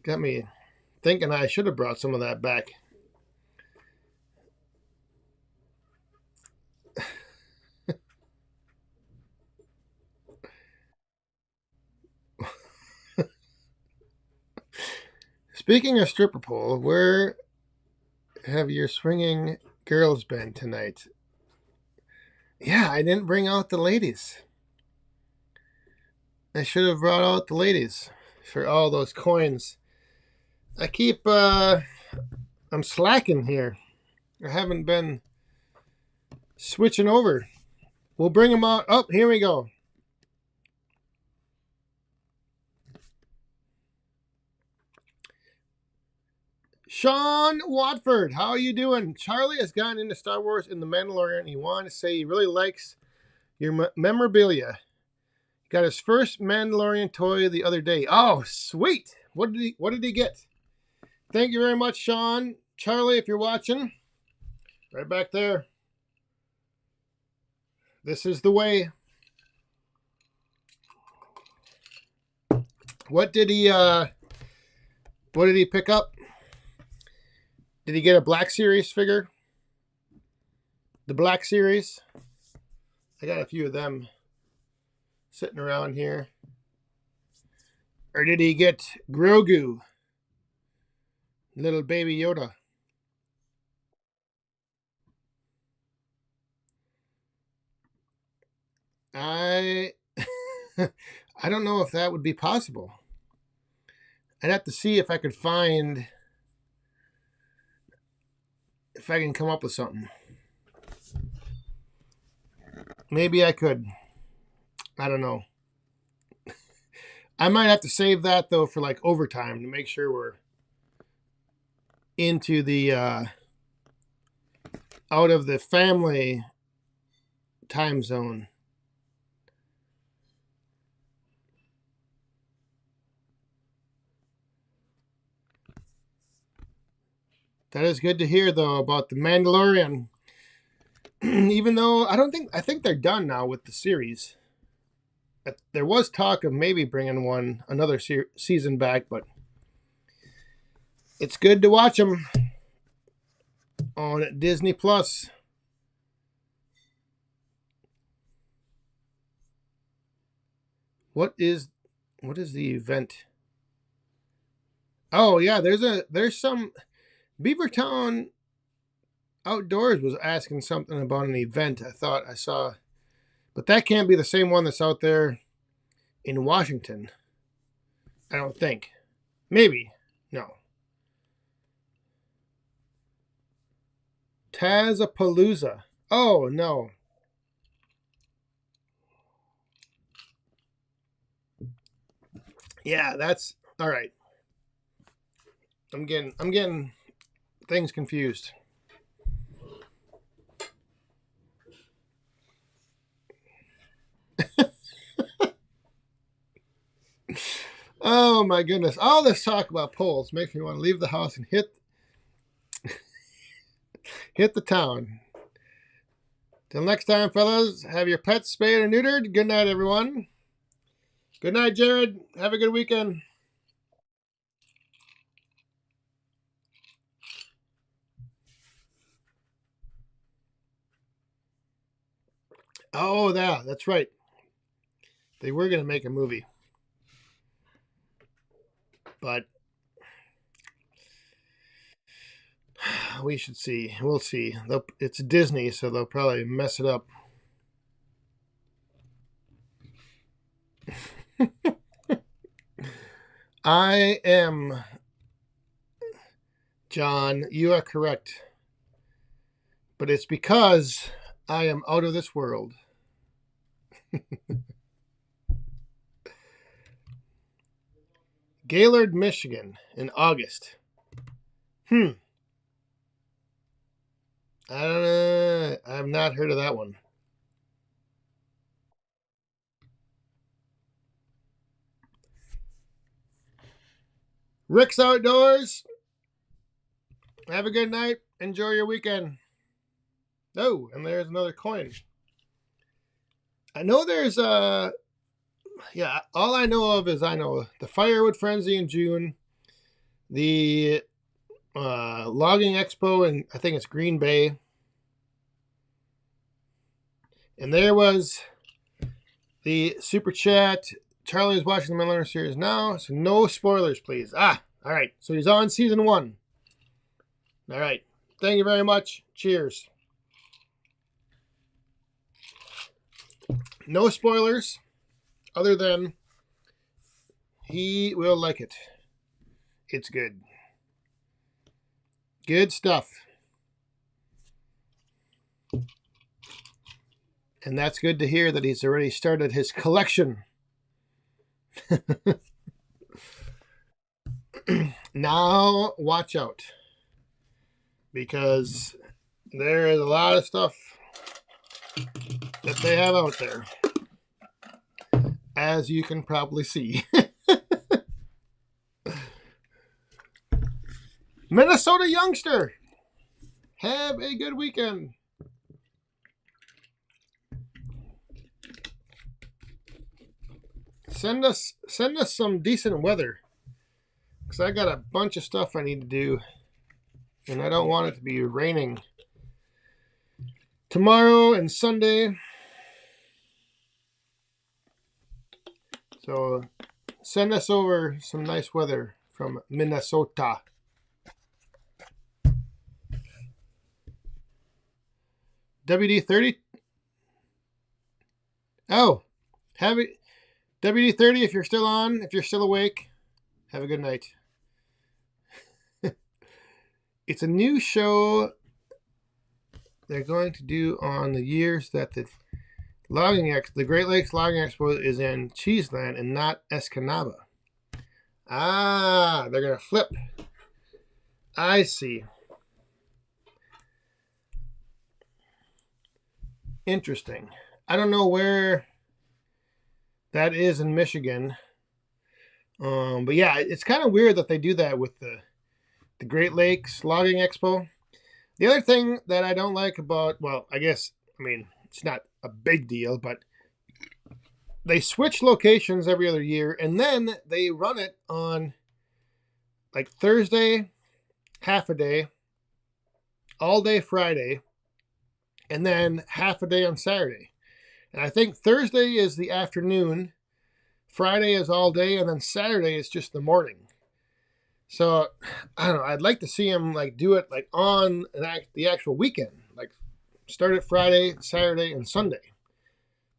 got me thinking I should have brought some of that back. Speaking of stripper pole, where have your swinging girls been tonight? Yeah, I didn't bring out the ladies. I should have brought out the ladies for all those coins. I keep I'm slacking here. I haven't been switching over. We'll bring them out. Oh, here we go. Sean Watford, how are you doing? Charlie has gotten into Star Wars and The Mandalorian. He wanted to say he really likes your memorabilia. Got his first Mandalorian toy the other day. Oh, sweet! What did he get? Thank you very much, Sean. Charlie, if you're watching, right back there. This is the way. What did he pick up? Did he get a Black Series figure? The Black Series? I got a few of them sitting around here. Or did he get Grogu? Little baby Yoda. I I don't know if that would be possible. I'd have to see if I could find if I can come up with something. Maybe I could. I don't know. I might have to save that though for like overtime to make sure we're into the out of the family time zone. That is good to hear though about the Mandalorian. Even though I think they're done now with the series. There was talk of maybe bringing another season back, but it's good to watch them on Disney Plus. What is the event? Oh yeah, there's some Beavertown Outdoors was asking something about an event. I thought I saw, but that can't be the same one that's out there in Washington. I don't think. Maybe. No. Tazapalooza. Oh, no. Yeah, that's all right. I'm getting things confused. Oh my goodness. All this talk about polls makes me want to leave the house and hit the town. Till next time, fellas, have your pets spayed or neutered. Good night, everyone. Good night, Jared. Have a good weekend. Oh, yeah, that's right. They were going to make a movie. But we should see. We'll see. It's Disney, so they'll probably mess it up. I am John. You are correct. But it's because I am out of this world. Gaylord, Michigan in August. I don't know. I've not heard of that one. Rick's Outdoors. Have a good night. Enjoy your weekend. Oh, and there's another coin. I know there's yeah, all I know of is I know the Firewood Frenzy in June, the Logging Expo, and I think it's Green Bay. And there was the Super Chat. Charlie is watching the Mandalorian series now, so no spoilers, please. All right. So he's on season 1. All right. Thank you very much. Cheers. No spoilers, other than he will like it. It's good. Good stuff. And that's good to hear that he's already started his collection. Now, watch out. Because there is a lot of stuff that they have out there. As you can probably see. Minnesota youngster. Have a good weekend. Send us some decent weather. Because I got a bunch of stuff I need to do. And I don't want it to be raining tomorrow and Sunday. So send us over some nice weather from Minnesota. WD-30? Oh, have it. WD-30, if you're still on, if you're still awake, have a good night. It's a new show they're going to do on the years that the Great Lakes Logging Expo is in Cheeseland and not Escanaba. They're going to flip. I see. Interesting. I don't know where that is in Michigan. But yeah, it's kind of weird that they do that with the Great Lakes Logging Expo. The other thing that I don't like about, well, I mean, it's not a big deal, but they switch locations every other year, and then they run it on like Thursday, half a day, all day Friday, and then half a day on Saturday. And I think Thursday is the afternoon, Friday is all day, and then Saturday is just the morning. So I don't know. I'd like to see him like do it like on the actual weekend, like start it Friday, Saturday, and Sunday.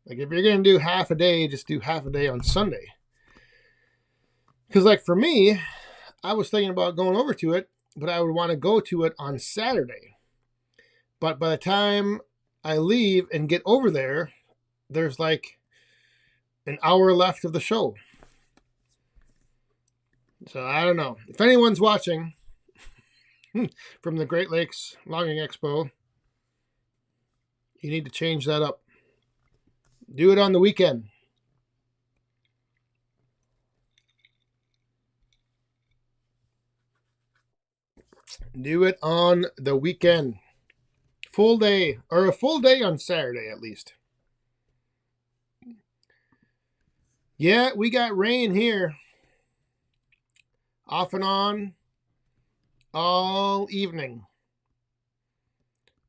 Like if you're gonna do half a day, just do half a day on Sunday. Because like for me, I was thinking about going over to it, but I would want to go to it on Saturday. But by the time I leave and get over there, there's like an hour left of the show. So I don't know. If anyone's watching from the Great Lakes Logging Expo, you need to change that up. Do it on the weekend. Do it on the weekend. Full day, or a full day on Saturday at least. Yeah, we got rain here. Off and on all evening.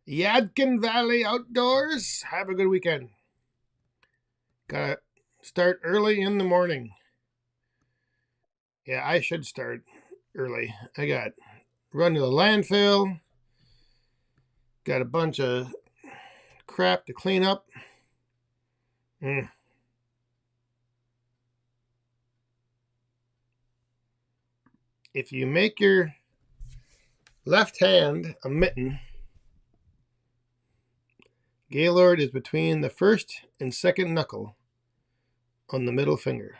Yadkin Valley Outdoors. Have a good weekend. Gotta start early in the morning. Yeah, I should start early. I got run to the landfill. Got a bunch of crap to clean up. If you make your left hand a mitten, Gaylord is between the first and second knuckle on the middle finger.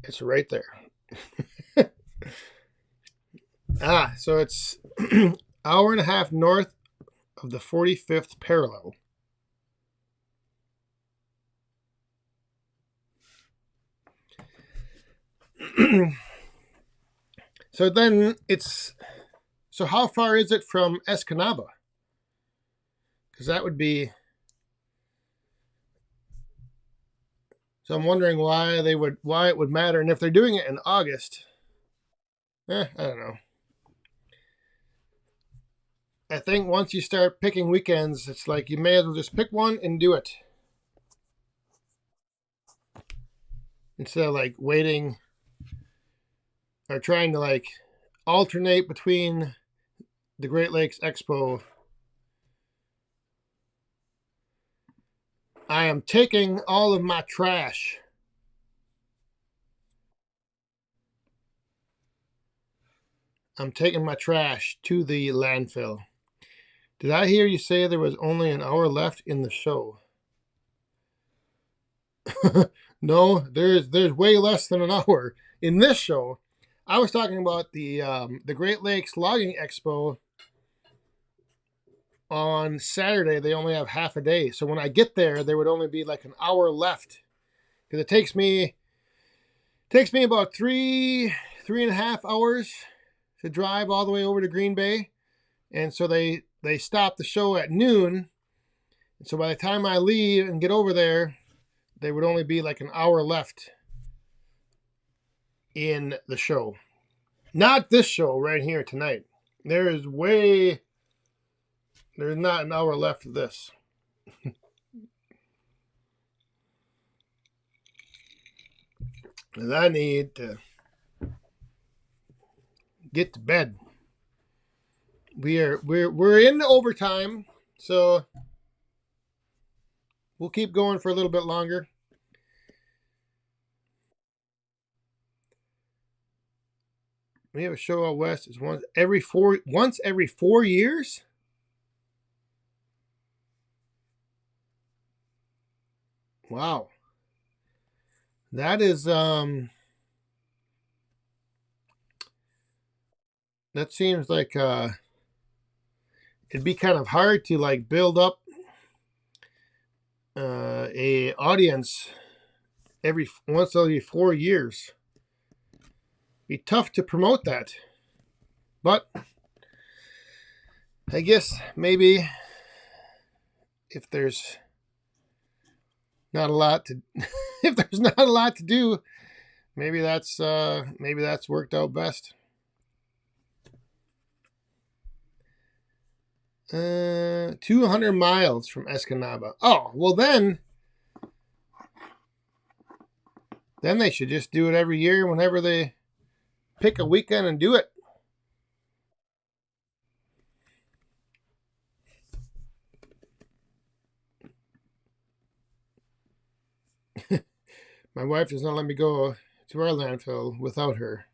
It's right there. So it's hour and a half north of the 45th parallel. So then so how far is it from Escanaba? Because that would be, so I'm wondering why it would matter, and if they're doing it in August, I don't know. I think once you start picking weekends, it's like you may as well just pick one and do it. Instead of like waiting or trying to like alternate between the Great Lakes Expo. I am taking all of my trash. I'm taking my trash to the landfill. Did I hear you say there was only an hour left in the show? No, there's way less than an hour in this show. I was talking about the Great Lakes Logging Expo. On Saturday, they only have half a day, so when I get there, there would only be like an hour left, because it takes me about three and a half hours to drive all the way over to Green Bay, and so they stop the show at noon, and so by the time I leave and get over there, there would only be like an hour left in the show. Not this show right here tonight. There's not an hour left of this. And I need to get to bed. We're in overtime, so we'll keep going for a little bit longer. We have a show out west. It's once every 4 years. Wow. That is that seems like it'd be kind of hard to like build up a audience once every 4 years. Be tough to promote that. But I guess maybe if there's not a lot to if there's not a lot to do, maybe that's worked out best. 200 miles from Escanaba. Oh, well then they should just do it every year whenever they pick a weekend and do it. My wife does not let me go to our landfill without her.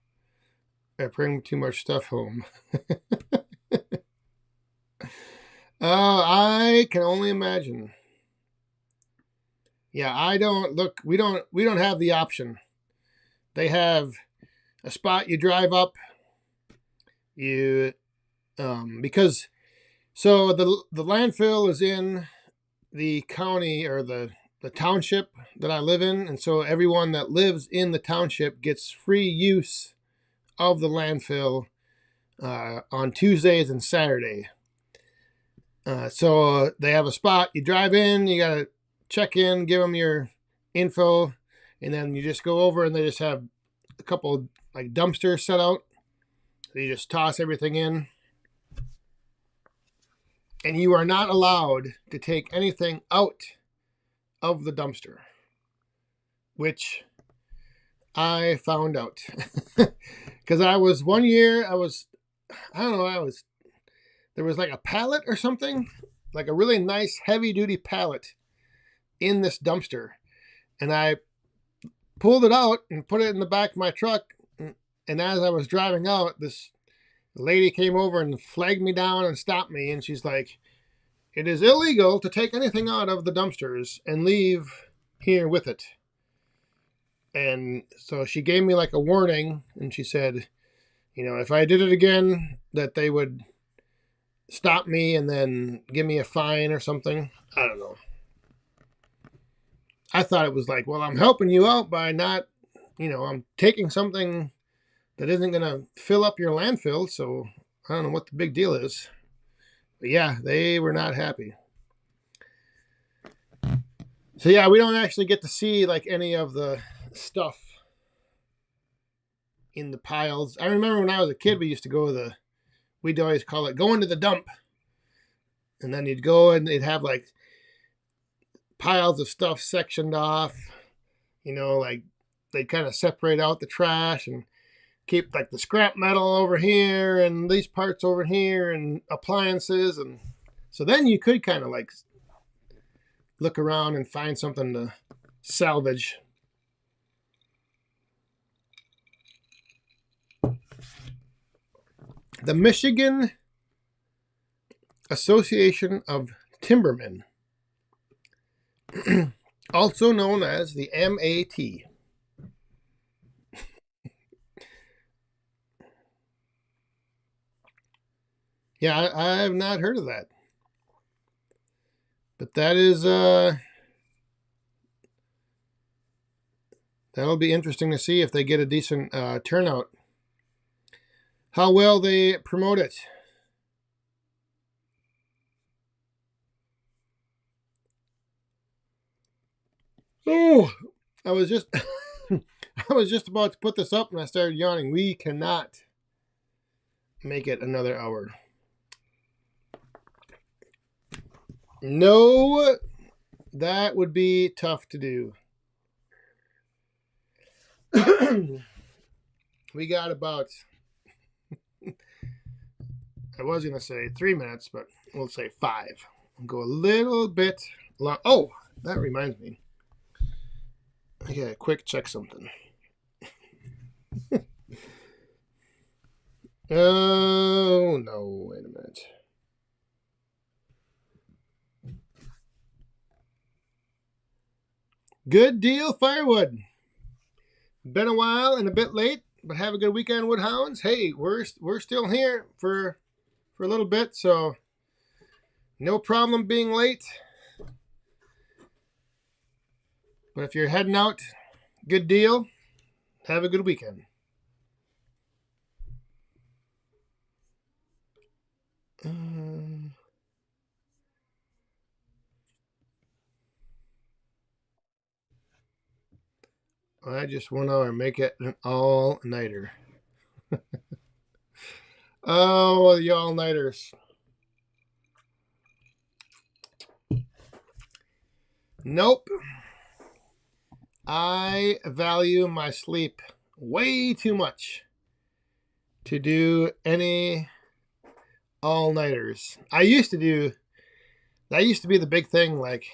I bring too much stuff home. I can only imagine. Yeah, I don't look. We don't have the option. They have a spot you drive up. You because so the landfill is in the county or the township that I live in, and so everyone that lives in the township gets free use of the landfill on Tuesdays and Saturday. So they have a spot. You drive in, you gotta check in, give them your info, and then you just go over, and they just have a couple like dumpsters set out. So you just toss everything in, and you are not allowed to take anything out of the dumpster, which I found out because I was one year I don't know there was like a pallet or something, like a really nice heavy duty pallet in this dumpster, and I pulled it out and put it in the back of my truck. And as I was driving out, this lady came over and flagged me down and stopped me, and she's like, "It is illegal to take anything out of the dumpsters and leave here with it." And so she gave me like a warning, and she said, if I did it again, that they would stop me and then give me a fine or something. I don't know. I thought it was like, well, I'm helping you out by not, I'm taking something that isn't going to fill up your landfill. So I don't know what the big deal is. But yeah, they were not happy. So yeah, we don't actually get to see like any of the stuff in the piles. I remember when I was a kid, we used to go we'd always call it going to the dump. And then you'd go and they'd have like piles of stuff sectioned off, like they'd kind of separate out the trash and keep like the scrap metal over here and these parts over here and appliances. And so then you could kind of like look around and find something to salvage. The Michigan Association of Timbermen, also known as the MAT. Yeah, I have not heard of that. But that is that'll be interesting to see if they get a decent turnout. How well they promote it. Oh, I was just I was just about to put this up and I started yawning. We cannot make it another hour. No, that would be tough to do. We got about, I was going to say 3 minutes, but we'll say 5. I'll go a little bit long. Oh, that reminds me. I gotta quick check something. Oh, no, wait a minute. Good deal, firewood. Been a while and a bit late, but have a good weekend, Woodhounds. Hey, we're still here for a little bit, so no problem being late. But if you're heading out, good deal. Have a good weekend. I just want to make it an all-nighter. Oh, the all-nighters. Nope. I value my sleep way too much to do any all-nighters. That used to be the big thing, like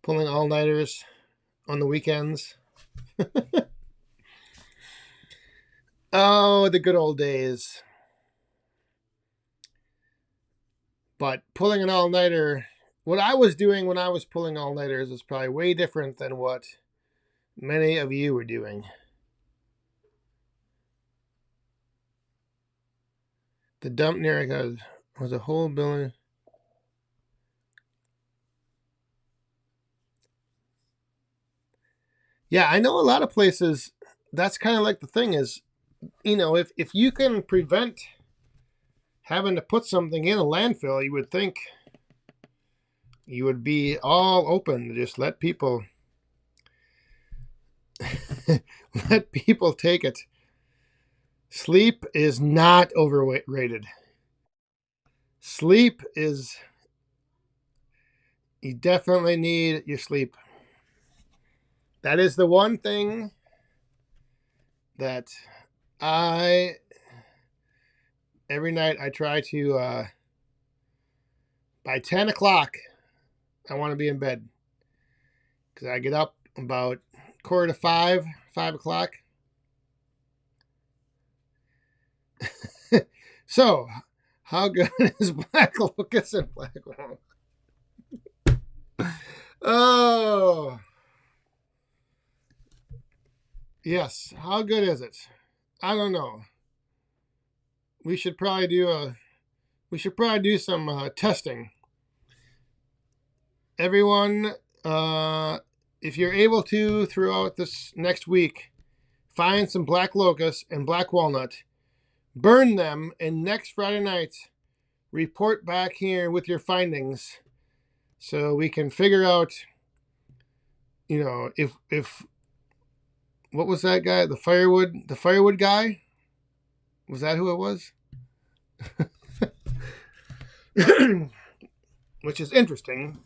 pulling all-nighters on the weekends. Oh, the good old days. But pulling an all-nighter what I was doing when I was pulling all-nighters is probably way different than what many of you were doing. The dump near it was a whole building. Yeah, I know a lot of places. That's kind of like the thing is, if you can prevent having to put something in a landfill, you would think you would be all open to just let people let people take it. Sleep is not overrated. Sleep is, you definitely need your sleep. That is the one thing that every night I try to, by 10 o'clock, I want to be in bed. Because I get up about 4:45, 5 o'clock. So, how good is Black Locust and Black Walnut? Oh, yes. How good is it? I don't know. We should probably do some testing. Everyone, if you're able to throughout this next week, find some Black Locust and Black Walnut, burn them, and next Friday night, report back here with your findings, so we can figure out, if what was that guy? The firewood guy? Was that who it was? Which is interesting,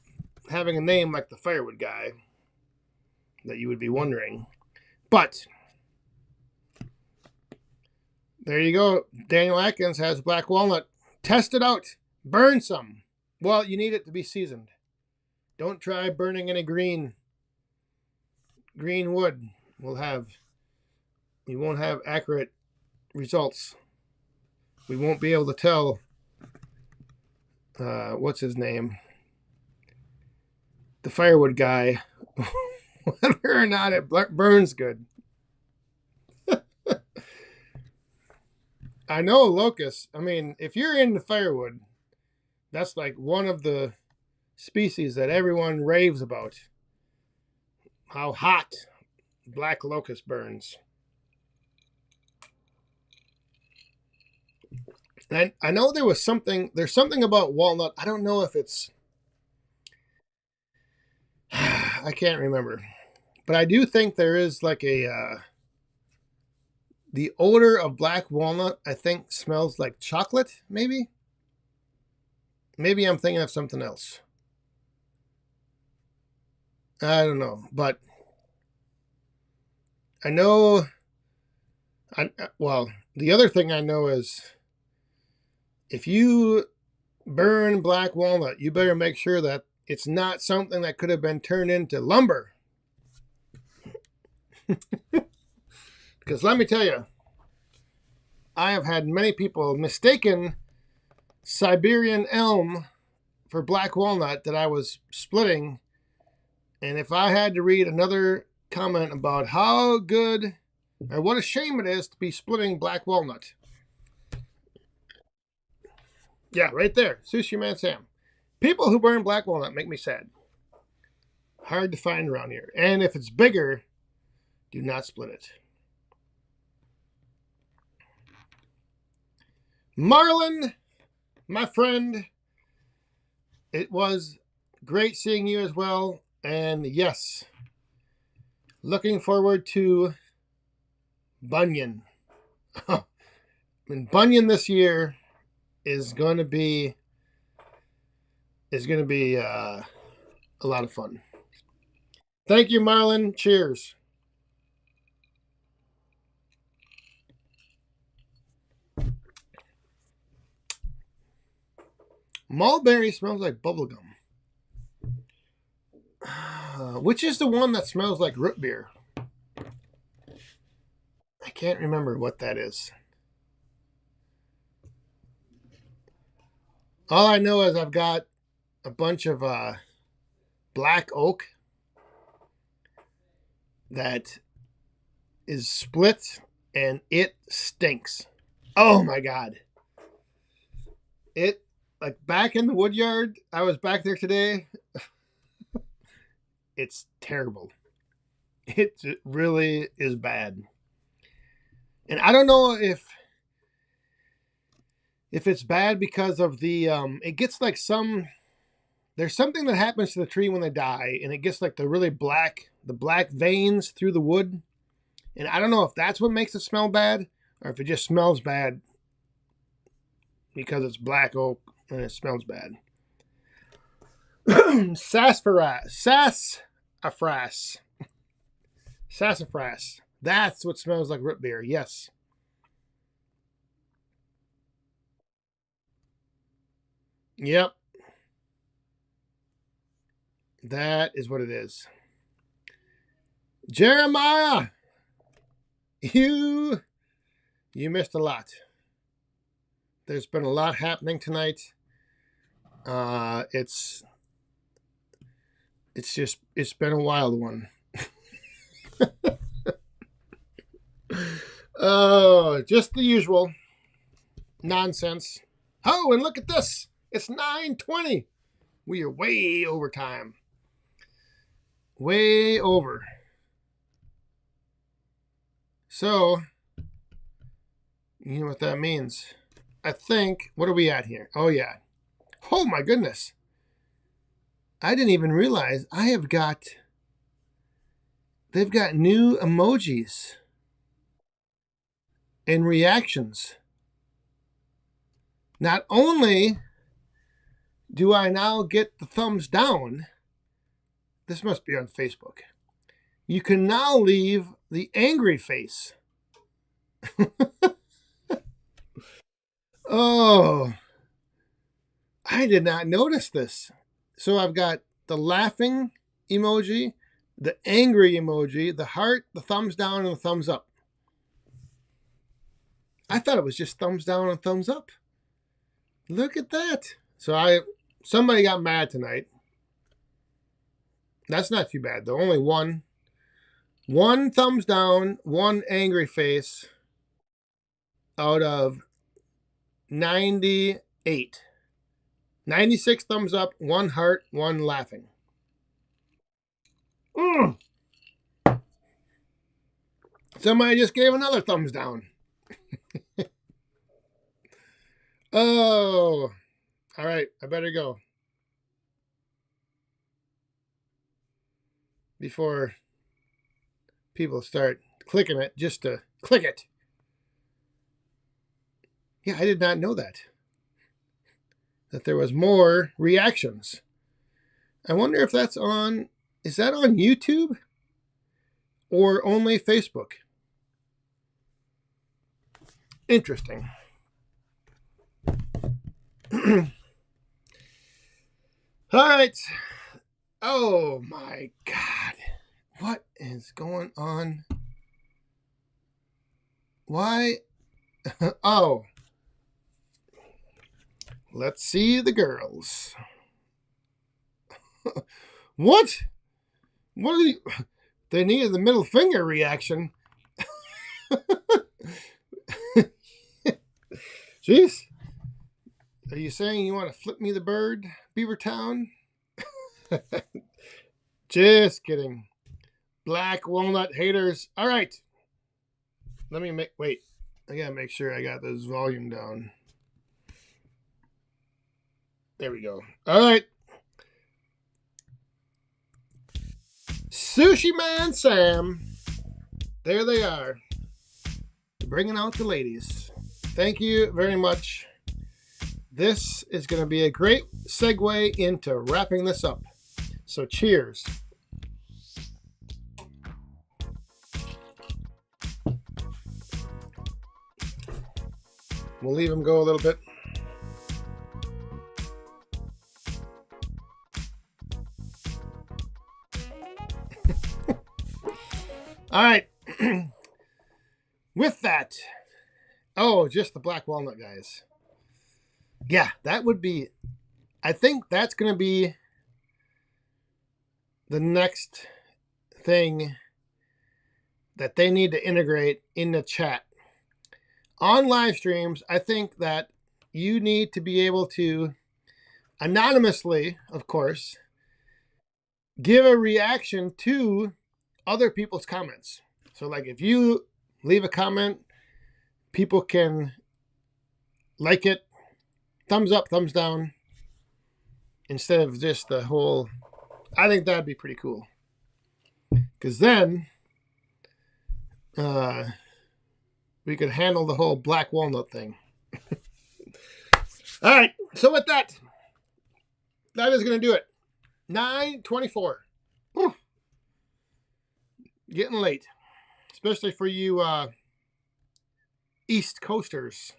having a name like the firewood guy, that you would be wondering. But there you go. Daniel Atkins has Black Walnut. Test it out. Burn some. Well, you need it to be seasoned. Don't try burning any green wood. You won't have accurate results. We won't be able to tell what's his name, the firewood guy, whether or not it burns good. I know locust. I mean, if you're into firewood, that's like one of the species that everyone raves about. How hot black locust burns. And I know there's something about walnut. I don't know if it's, I can't remember. But I do think there is like the odor of black walnut, I think, smells like chocolate, maybe? Maybe I'm thinking of something else. I don't know. But I know, the other thing I know is if you burn black walnut, you better make sure that it's not something that could have been turned into lumber. Because let me tell you, I have had many people mistaken Siberian elm for black walnut that I was splitting. And if I had to read another comment about how good or what a shame it is to be splitting black walnut. Yeah, right there. Sushi Man Sam. People who burn black walnut make me sad. Hard to find around here. And if it's bigger, do not split it. Marlon, my friend, it was great seeing you as well. And yes, looking forward to Bunyan. And Bunyan this year is going to be a lot of fun. Thank you, Marlon. Cheers. Mulberry smells like bubblegum. Which is the one that smells like root beer? I can't remember what that is. All I know is I've got a bunch of black oak that is split, and it stinks. Oh my God. It, like, back in the wood yard, I was back there today. It's terrible. It really is bad. And I don't know if it's bad because of the it gets like there's something that happens to the tree when they die, and it gets like the black veins through the wood. And I don't know if that's what makes it smell bad, or if it just smells bad because it's black oak and it smells bad. Sassafras. That's what smells like root beer. Yes. Yep. That is what it is. Jeremiah, you missed a lot. There's been a lot happening tonight. It's been a wild one. Oh, just the usual nonsense. Oh, and look at this. It's 9:20. We are way over time. Way over. So, you know what that means. I think, what are we at here? Oh, yeah. Oh, my goodness. I didn't even realize they've got new emojis and reactions. Not only do I now get the thumbs down, this must be on Facebook. You can now leave the angry face. Oh, I did not notice this. So I've got the laughing emoji, the angry emoji, the heart, the thumbs down, and the thumbs up. I thought it was just thumbs down and thumbs up. Look at that. So somebody got mad tonight. That's not too bad though. Only one thumbs down, one angry face out of 98. 96 thumbs up, one heart, one laughing. Somebody just gave another thumbs down. Oh, all right. I better go before people start clicking it just to click it. Yeah, I did not know that there was more reactions. I wonder if is that on YouTube or only Facebook? Interesting. All right. Oh my God. What is going on? Why? Oh. Let's see the girls. What? What are you? They needed the middle finger reaction. Jeez. Are you saying you want to flip me the bird, Beavertown? Just kidding. Black walnut haters. All right. Wait. I gotta make sure I got this volume down. There we go. All right. Sushi Man Sam. There they are. Bringing out the ladies. Thank you very much. This is going to be a great segue into wrapping this up. So cheers. We'll leave them go a little bit. All right. With that, just the black walnut, guys. Yeah, that would be. I think that's going to be the next thing that they need to integrate in the chat. On live streams, I think that you need to be able to anonymously, of course, give a reaction to other people's comments. So like if you leave a comment, people can like it, thumbs up, thumbs down, instead of just the whole. I think that'd be pretty cool, because then we could handle the whole black walnut thing. All right, so with that is going to do it. 9:24. Getting late, especially for you East Coasters.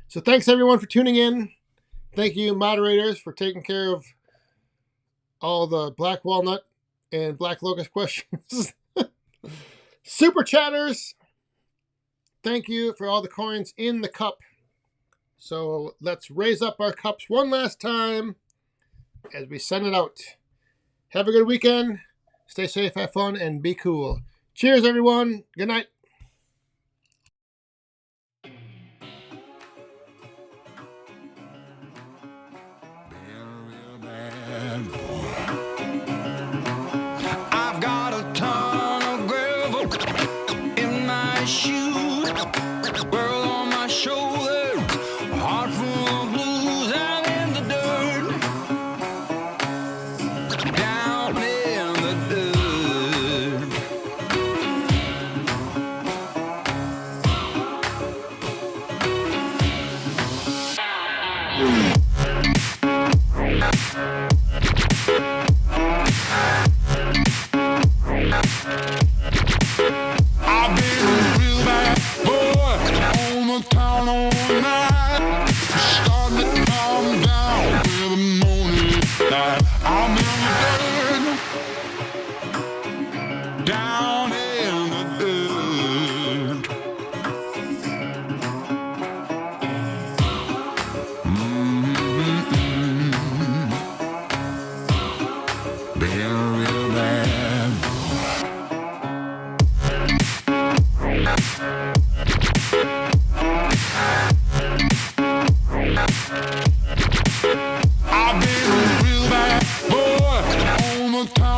So thanks everyone for tuning in. Thank you, moderators, for taking care of all the black walnut and black locust questions. Super chatters, thank you for all the coins in the cup. So let's raise up our cups one last time as we send it out. Have a good weekend. Stay safe, have fun, and be cool. Cheers, everyone. Good night. I've got a ton of gravel in my shoes, world on my shoulder, heart full of blues. I'm in the dirt, down in the dirt. I've been a real bad boy on the town all night. Starting to calm down with the morning light. I'm in the dirt, down in the dirt. Been a real bad boy. I've been a real bad boy on the town.